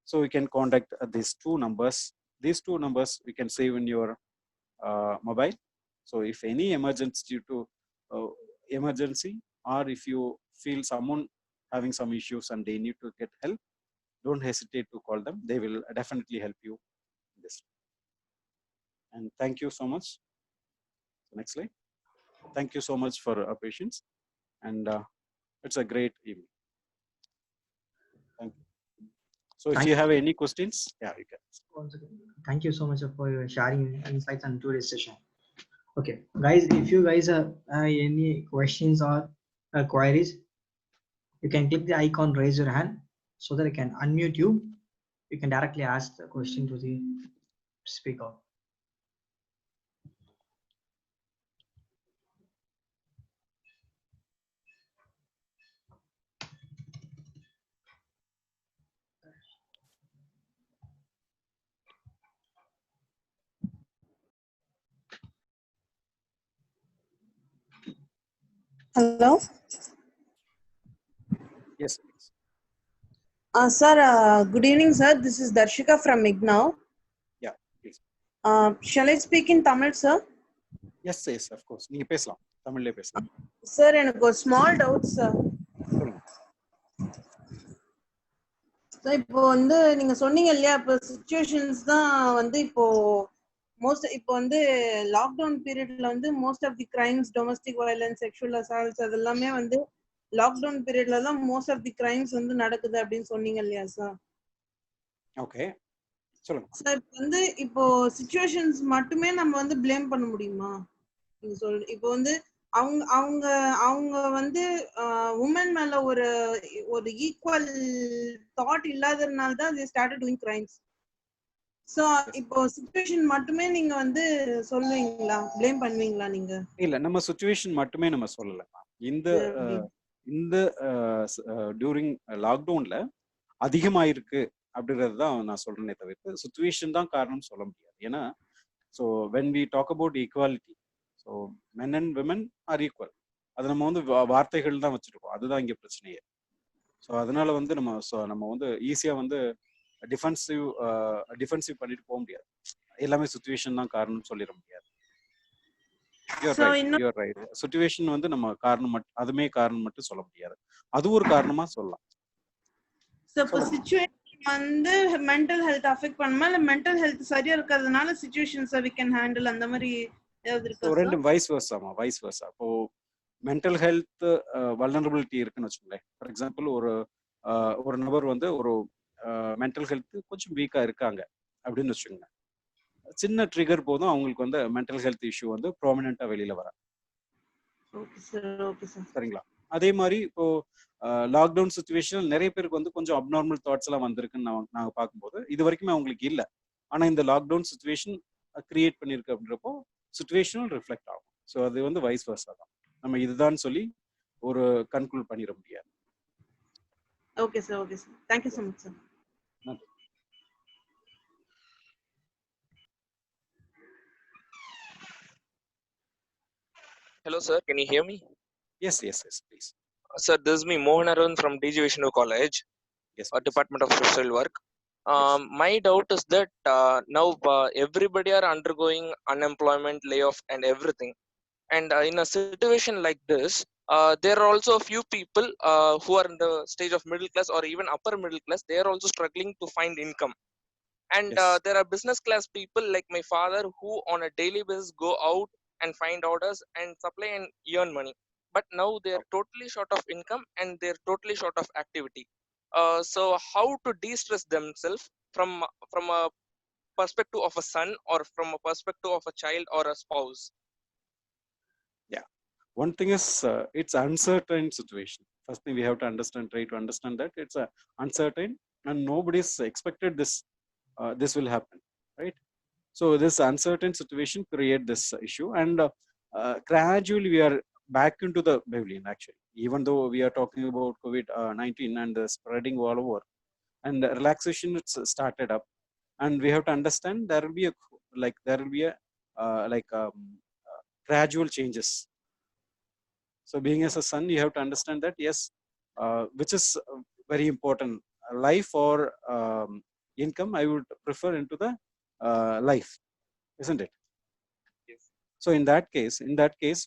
[SPEAKER 2] So we can contact these two numbers. These two numbers we can save in your mobile. So if any emergency due to emergency, or if you feel someone having some issues and they need to get help, don't hesitate to call them. They will definitely help you in this. And thank you so much. Next slide. Thank you so much for your patience, and it's a great evening. Thank you. So if you have any questions, yeah, you can.
[SPEAKER 1] Once again, thank you so much for your sharing insights on today's session. Okay, guys, if you guys have any questions or queries, you can click the icon, raise your hand, so that I can unmute you. You can directly ask the question to the speaker.
[SPEAKER 7] Hello.
[SPEAKER 2] Yes.
[SPEAKER 7] Sir, good evening, sir. This is Darshika from IGNOU.
[SPEAKER 2] Yeah, please.
[SPEAKER 7] Shall I speak in Tamil, sir?
[SPEAKER 2] Yes, yes, of course. நீங்க பேசலாம், தமிழ்ல பேசலாம்.
[SPEAKER 7] Sir, எனக்கு ஒரு small doubt, sir. So இப்போ வந்து நீங்க சொன்னீங்க இல்லையா, இப்போ சிச்சுவேஷன்ஸ் தான் வந்து இப்போ வந்து லாக்டவுன் பீரியட்ல வந்து most of the crimes, domestic violence, sexual assaults அதெல்லாமே வந்து லாக்டவுன் பீரியட்ல தான் மோஸ்ட் ஆஃப் தி கிரைம்ஸ் வந்து நடக்குது அப்படின்னு சொன்னீங்க இல்லையா சார்?
[SPEAKER 2] ஓகே, சொல்லுங்க
[SPEAKER 7] சார். வந்து இப்போ சிச்சுவேஷன்ஸ் மட்டுமே நம்ம வந்து ப்ளேம் பண்ண முடியுமா? நீங்க இப்போ வந்து அவங்க வந்து உமன் மேல ஒரு ஈக்குவல் தாட் இல்லாததுனால தான் they started doing crimes. So இப்போ சிச்சுவேஷன் மட்டுமே நீங்க வந்து சொல்லுவீங்களா, ப்ளேம் பண்ணுவீங்களா நீங்க?
[SPEAKER 2] இல்ல, நம்ம சிச்சுவேஷன் மட்டுமே நம்ம சொல்லல. இந்த டியூரிங் லாக்டவுன்ல அதிகமாயிருக்கு அப்படின்றது தான் நான் சொல்றேனே தவிர்த்து சிச்சுவேஷன் தான் காரணம் சொல்ல முடியாது. ஏன்னா so when we talk about equality, so men and women are equal. அது நம்ம வந்து வார்த்தைகள் தான் வச்சிருக்கோம், அதுதான் இங்கே பிரச்சனையே. ஸோ அதனால வந்து நம்ம வந்து ஈஸியா வந்து டிஃபென்சிவ் பண்ணிட்டு போக முடியாது. எல்லாமே சிச்சுவேஷன் தான் காரணம் சொல்லிட முடியாது. சிச்சுவேஷன் வந்து நம்ம காரணம் மட்டும், அதுமே காரணம் மட்டும் சொல்ல முடியாது, அது ஒரு காரணமா சொல்லலாம்.
[SPEAKER 7] சோ இப்போ சிச்சுவேஷன் வந்து மென்டல் ஹெல்த் அஃபெக்ட் பண்ணுமா, இல்ல மென்டல் ஹெல்த் சரியா இருக்கிறதுனால சிச்சுவேஷன்ஸ் we can handle அந்த மாதிரி ஏதாவது இருக்கா?
[SPEAKER 2] ரெண்டு வைஸ் வெர்சாமா, வைஸ் வெர்சா. இப்போ மென்டல் ஹெல்த் வல்னரபிலிட்டி இருக்குன்னு வச்சுக்கோங்களேன். ஃபார் எக்ஸாம்பிள் ஒரு நபர் வந்து ஒரு மென்டல் ஹெல்த் கொஞ்சம் வீக்கா இருக்காங்க அப்படின்னு வச்சுக்கோங்க. சின்ன ட்ரிகர் போதும் அவங்களுக்கு வந்து மென்டல் ஹெல்த் இஷ்யூ வந்து ப்ராமினெண்டா வெளியில வர. சரிங்களா? அதே மாதிரி இப்போ லாக்டவுன் சிச்சுவேஷன் நிறைய பேருக்கு வந்து கொஞ்சம் அப்நார்மல் தாட்ஸ் எல்லாம் வந்திருக்குன்னு நாங்க பார்க்கும்போது இது வரைக்குமே அவங்களுக்கு இல்லை. ஆனா இந்த லாக்டவுன் சிச்சுவேஷன் கிரியேட் பண்ணிருக்கு அப்படின்றப்போ சிச்சுவேஷனும் ரிஃப்ளெக்ட் ஆகும். ஸோ அது வந்து வைஸ் வெர்சா தான். நம்ம இதுதான் சொல்லி ஒரு கன்க்ளூட் பண்ணிட முடியாது.
[SPEAKER 7] Okay sir, okay sir. Thank you so much sir.
[SPEAKER 8] Hello, sir. Can you hear me?
[SPEAKER 2] Yes, please.
[SPEAKER 8] Sir, this is me, Mohan Arun from DG Vishnu College,
[SPEAKER 2] yes,
[SPEAKER 8] Department of Social Work. My doubt is that now everybody are undergoing unemployment, layoff, and everything. And in a situation like this, there are also a few people who are in the stage of middle class or even upper middle class. They are also struggling to find income. And there are business class people like my father who on a daily basis go out and find orders and supply and earn money. But now they are totally short of income and they're totally short of activity. So how to de-stress themselves from a perspective of a son or from a perspective of a child or a spouse?
[SPEAKER 2] Yeah, one thing is it's uncertain situation. First thing we have to try to understand that it's uncertain and nobody's expected this will happen, right? So this uncertain situation create this issue, and gradually we are back into the pavilion actually, even though we are talking about COVID-19 and spreading all over, and the relaxation it's started up, and we have to understand there will be gradual changes. So being as a son, you have to understand that, yes, which is very important, life or income. I would prefer into the life, isn't it? Yes. So in that case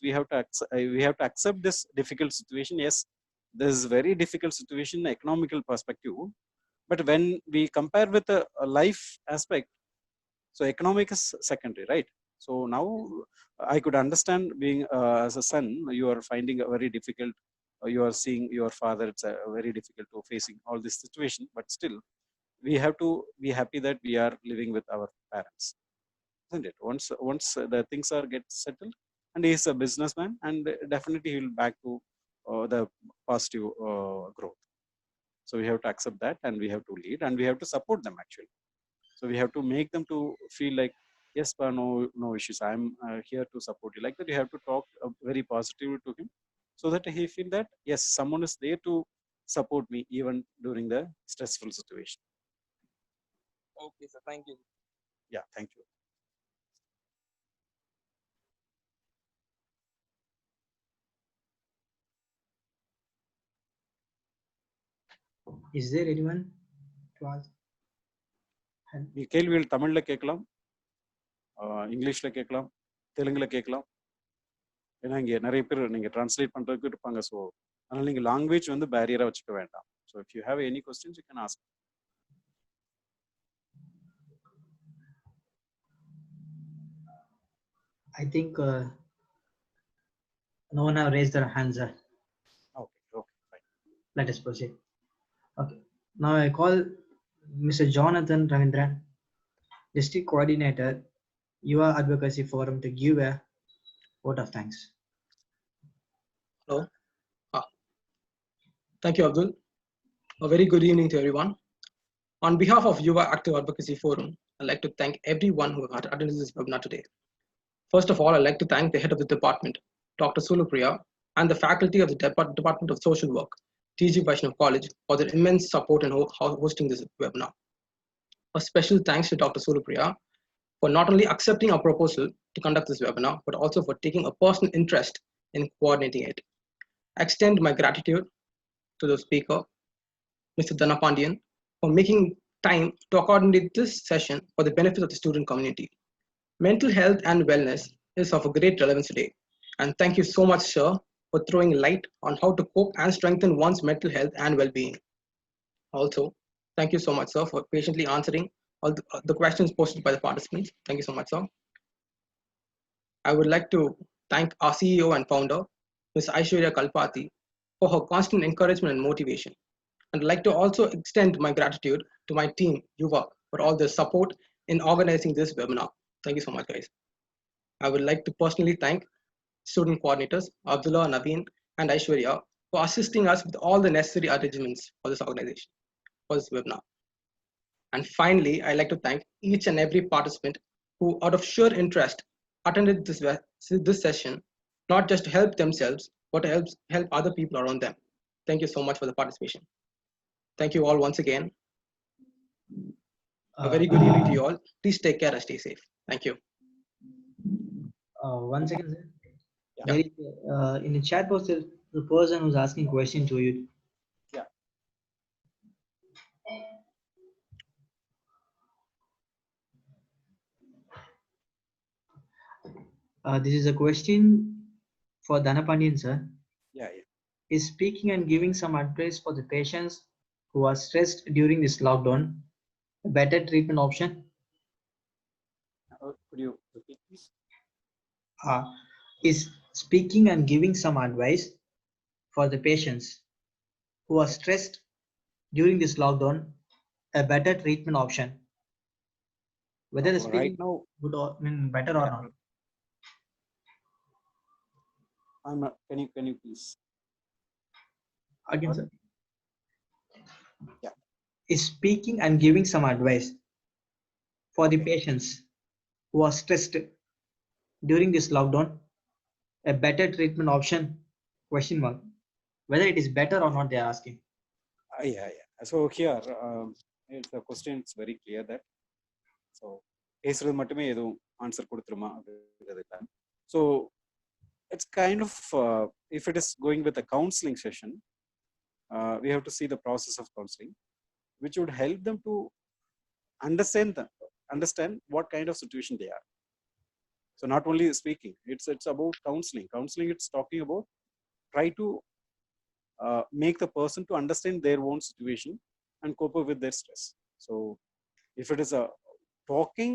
[SPEAKER 2] we have to accept this difficult situation. Yes, this is very difficult situation in economical perspective, but when we compare with a life aspect, so economic is secondary, right? So now I could understand, being as a son, you are finding a very difficult, you are seeing your father, it's a very difficult to facing all this situation, but still we have to be happy that we are living with our parents, isn't it? Once the things are get settled, and he is a businessman, and definitely he will back to the positive growth. So we have to accept that, and we have to lead, and we have to support them actually. So we have to make them to feel like, yes, but no issues, I'm here to support you, like that. You have to talk very positively to him, so that he feel that, yes, someone is there to support me even during the stressful situation.
[SPEAKER 8] Okay, sir. Thank you.
[SPEAKER 2] Yeah, thank you.
[SPEAKER 1] Is there anyone to ask?
[SPEAKER 2] நீ கேள்விகள் தமிழ்ல கேட்கலாம், இங்கிலீஷ்ல கேட்கலாம், தெலுங்குல கேட்கலாம். ஏன்னா இங்க நிறைய பேர் நீங்க டிரான்ஸ்லேட் பண்றதுக்கு இருப்பாங்க. ஸோ அதனால நீங்க லாங்குவேஜ் வந்து பேரியரா வச்சுக்க வேண்டாம். So if you have any questions you can ask.
[SPEAKER 1] I think no one have raised their hands.
[SPEAKER 2] Okay, fine.
[SPEAKER 1] Let us proceed. Okay. Now I call Mr. Jonathan Ravindran, District Coordinator, Yuva Advocacy Forum, to give a vote of thanks.
[SPEAKER 9] Hello. Thank you, Abdul. A very good evening to everyone. On behalf of Yuva Active Advocacy Forum, I'd like to thank everyone who had attended this webinar today. First of all, I'd like to thank the head of the department, Dr. Sulupriya, and the faculty of the Department of Social Work, TG Vaishnav College, for their immense support in hosting this webinar. A special thanks to Dr. Sulupriya for not only accepting our proposal to conduct this webinar, but also for taking a personal interest in coordinating it. I extend my gratitude to the speaker, Mr. Dhanapandian, for making time to coordinate this session for the benefit of the student community. Mental health and wellness is of a great relevance today. And thank you so much, sir, for throwing light on how to cope and strengthen one's mental health and well-being. Also, thank you so much, sir, for patiently answering all the questions posted by the participants. Thank you so much, sir. I would like to thank our CEO and founder, Ms. Aishwarya Kalpati, for her constant encouragement and motivation. And I'd like to also extend my gratitude to my team, Yuva, for all their support in organizing this webinar. Thank you so much, guys. I would like to personally thank student coordinators, Abdullah, Naveen, and Aishwarya, for assisting us with all the necessary arrangements for this organization, for this webinar. And finally, I'd like to thank each and every participant who, out of sheer interest, attended this session, not just to help themselves, but to help other people around them. Thank you so much for the participation. Thank you all once again. A very good evening to you all. Please take care and stay safe. Thank you.
[SPEAKER 1] One second, sir.
[SPEAKER 2] Yeah.
[SPEAKER 1] There is, in the chat box, there's the person who's asking question to you.
[SPEAKER 2] Yeah.
[SPEAKER 1] This is a question for Dhanapandian, sir.
[SPEAKER 2] Yeah.
[SPEAKER 1] Is speaking and giving some advice for the patients who are stressed during this lockdown a better treatment option?
[SPEAKER 2] Could you repeat, please?
[SPEAKER 1] Is speaking and giving some advice for the patients who are stressed during this lockdown a better treatment option? Whether the speaking
[SPEAKER 2] right now,
[SPEAKER 1] would better or not?
[SPEAKER 2] Can you please?
[SPEAKER 1] Again, sir.
[SPEAKER 2] Yeah.
[SPEAKER 1] Is speaking and giving some advice for the patients who are stressed during this lockdown a better treatment option? Question mark. Whether it is better or not, they are asking.
[SPEAKER 2] Yeah. So here, it's a question. It's very clear that. So பேசுறது மட்டுமே எதுவும் answer கொடுத்துருமா அப்படிங்கிறது இல்லை. So it's kind of if it is going with a counseling session, we have to see the process of counseling, which would help them to understand what kind of situation they are. So not only speaking, it's about counseling. Counseling, it's talking about try to make the person to understand their own situation and cope up with their stress. So if it is a talking,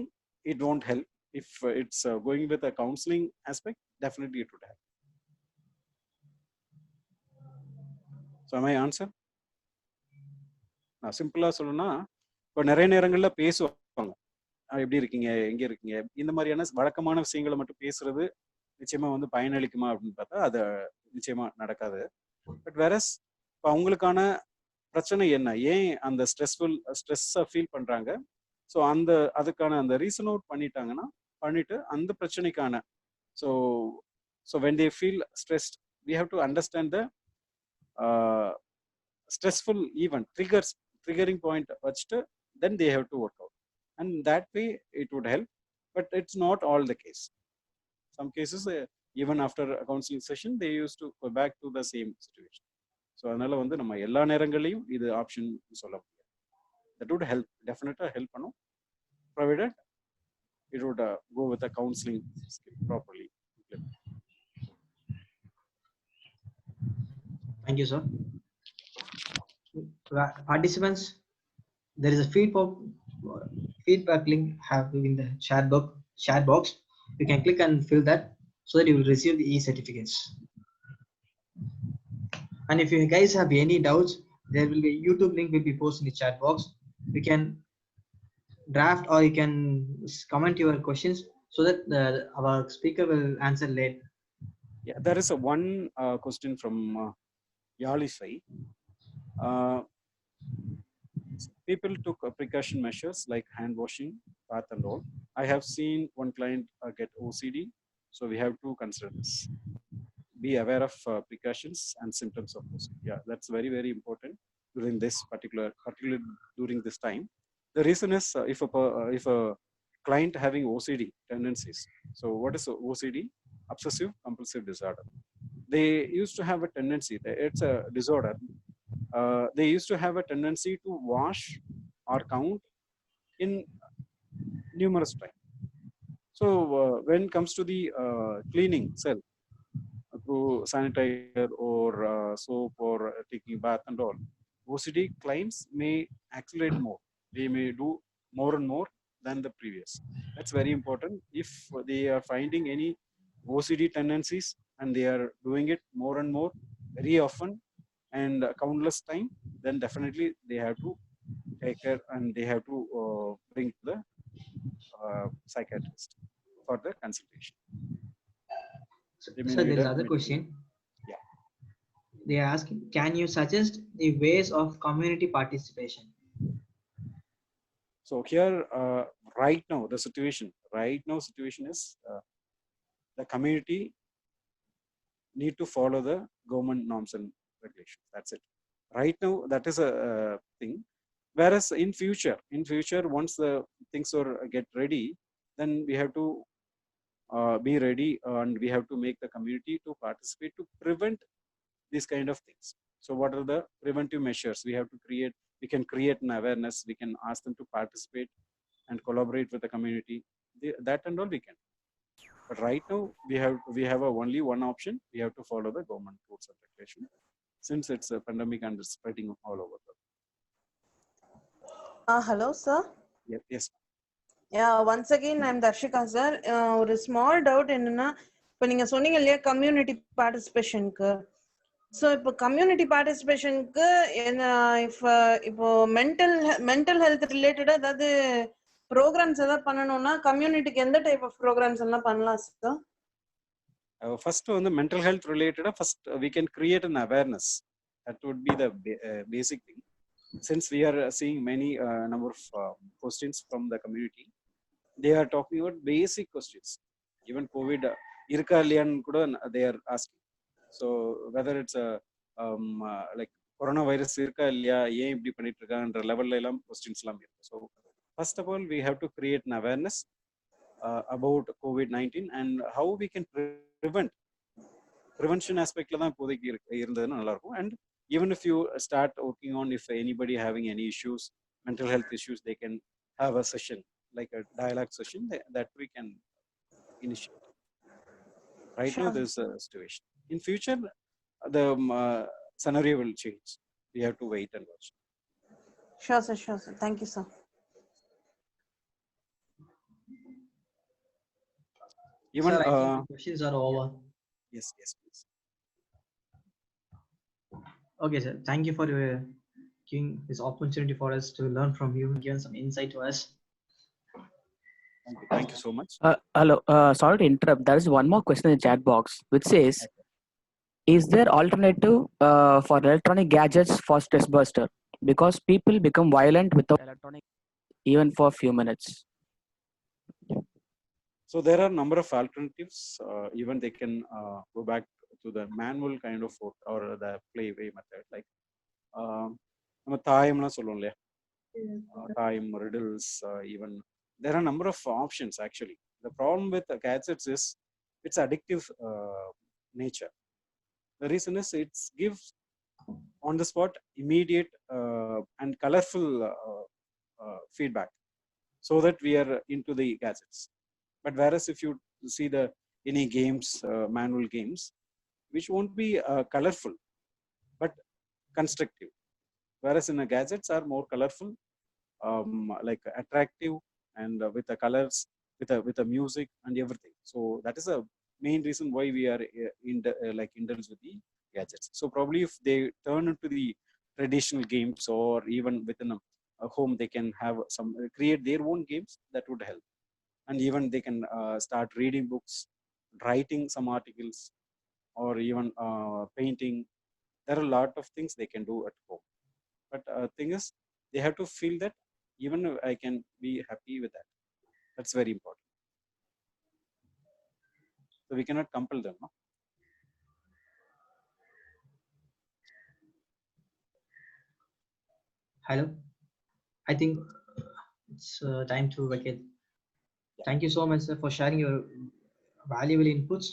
[SPEAKER 2] it won't help. If it's going with a counseling aspect, definitely it would help. So am I answer? நான் சிம்பிளா சொல்லணும்னா, இப்போ நிறைய நேரங்கள்ல பேசுவாங்க, எப்படி இருக்கீங்க, எங்க இருக்கீங்க, இந்த மாதிரியான வழக்கமான விஷயங்களை மட்டும் பேசுறது நிச்சயமா வந்து பயனளிக்குமா அப்படின்னு பார்த்தா அது நிச்சயமா நடக்காது. பட் வேறஸ் இப்போ அவங்களுக்கான பிரச்சனை என்ன, ஏன் அந்த ஸ்ட்ரெஸ்ஸை ஃபீல் பண்றாங்க, ஸோ அதுக்கான அந்த ரீசன் அவுட் பண்ணிட்டு அந்த பிரச்சனைக்கான so when they feel stressed, we have to understand the stressful event triggering point வச்சுட்டு then they have to work out, and that way it would help. But it's not all the case. Some cases even after a counseling session they used to go back to the same situation. So அதனால வந்து நம்ம எல்லா நேரங்களையும் இது option சொல்ல முடியாது. That would help, definitely help பண்ணும், provided it would go with the counseling skill properly.
[SPEAKER 1] Thank you, sir. Participants, there is a feedback link have in the chat box. You can click and fill that so that you will receive the e-certificates. And if you guys have any doubts, there will be a YouTube link will be posted in the chat box. You can draft or you can comment your questions so that our speaker will answer later.
[SPEAKER 2] Yeah, there is one question from Yalisai. People took precaution measures like hand washing, bath and all. I have seen one client get OCD, so we have to consider this. Be aware of precautions and symptoms of OCD. Yeah, that's very, very important during this particularly during this time. The reason is if a client having OCD tendencies. So what is OCD? Obsessive compulsive disorder. They used to have a tendency, it's a disorder, they used to have a tendency to wash or count in numerous times. So when it comes to the cleaning itself, through sanitizer or soap or taking bath and all, OCD clients may accelerate more. They may do more and more than the previous. That's very important. If they are finding any OCD tendencies and they are doing it more and more very often and countless time, then definitely they have to take care and they have to bring to the psychiatrist for the consultation.
[SPEAKER 1] So there is another question.
[SPEAKER 2] Yeah.
[SPEAKER 1] They are asking, can you suggest the ways of community participation?
[SPEAKER 2] So here, right now situation is the community need to follow the government norms and regulations. That's it. Right now, that is a thing. Whereas in future, once the things get ready, then we have to be ready and we have to make the community to participate to prevent these kind of things. So what are the preventive measures we have to create? We can create an awareness. We can ask them to participate and collaborate with the community. That and all we can. But right now we have only one option. We have to follow the government rules and regulations, since it's a pandemic and it's spreading all over the world.
[SPEAKER 7] Hello, sir.
[SPEAKER 2] Yes.
[SPEAKER 7] Yeah, once again, I'm Darshika, sir. ஒரு small doubt என்னன்னா, இப்போ நீங்க சொன்னீங்க இல்லையா community பார்ட்டிசிபேஷனுக்கு. So இப்போ community பார்ட்டிசிபேஷனுக்கு இப்போ mental health ரிலேட்டடாக ஏதாவது ப்ரோக்ராம்ஸ் ஏதாவது பண்ணணும்னா கம்யூனிட்டிக்கு எந்த டைப் ஆஃப் ப்ரோக்ராம்ஸ் எல்லாம் பண்ணலாம் sir?
[SPEAKER 2] First on the mental health related, first we can create an awareness. That would be the basic thing. Since we are seeing many number of questions from the community, they are talking about basic questions. Even COVID irka illaiyan kuda they are asking. So whether it's a like coronavirus irka illaya, ஏன் இப்படி பண்ணிட்டு இருக்காங்கன்ற லெவல்ல எல்லாம் questions எல்லாம் இருக்கு. So first of all we have to create an awareness about COVID-19 and how we can prevent. Prevention aspect la dhaan இப்போதைக்கு இருந்ததுன்னா நல்லா இருக்கும். And even if you start working on, if anybody having any issues, mental health issues, they can have a session like a dialogue session that we can initiate. Right now there's a situation. In future the scenario will change. We have to wait and watch.
[SPEAKER 7] Sure sir. Thank you sir.
[SPEAKER 2] Even
[SPEAKER 1] Sir, I think the questions are over.
[SPEAKER 2] Yes, please.
[SPEAKER 1] Okay, sir. Thank you for giving this opportunity for us to learn from you and giving some insight to us.
[SPEAKER 2] Thank you so much.
[SPEAKER 10] Hello. Sorry to interrupt. There is one more question in the chat box which says, is there alternative for electronic gadgets for stress buster? Because people become violent without electronic even for a few minutes.
[SPEAKER 2] So there are a number of alternatives. Even they can go back to the manual kind of work or the play way method, like time na sollum le time riddles. Even there are a number of options actually. The problem with the gadgets is its addictive nature. The reason is it gives on the spot immediate and colorful feedback, so that we are into the gadgets. But whereas if you see any games, manual games, which won't be colorful but constructive, whereas in the gadgets are more colorful, like attractive, and with the colors, with the music and everything. So that is a main reason why we are like indulged with the gadgets. So probably if they turn into the traditional games, or even within a home, they can have some create their own games, that would help. And even they can start reading books, writing some articles, or even painting. There are a lot of things they can do at home. But thing is, they have to feel that even I can be happy with that. That's very important. So we cannot compel them. No?
[SPEAKER 1] Hello. I think it's time to vacate. Thank you so much, sir, for sharing your valuable inputs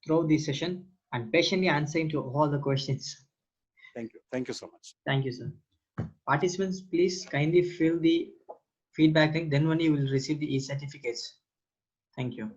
[SPEAKER 1] throughout this session and patiently answering to all the questions.
[SPEAKER 2] Thank you. Thank you so much.
[SPEAKER 1] Thank you, sir. Participants, please kindly fill the feedback link. Then only you will receive the e-certificates. Thank you.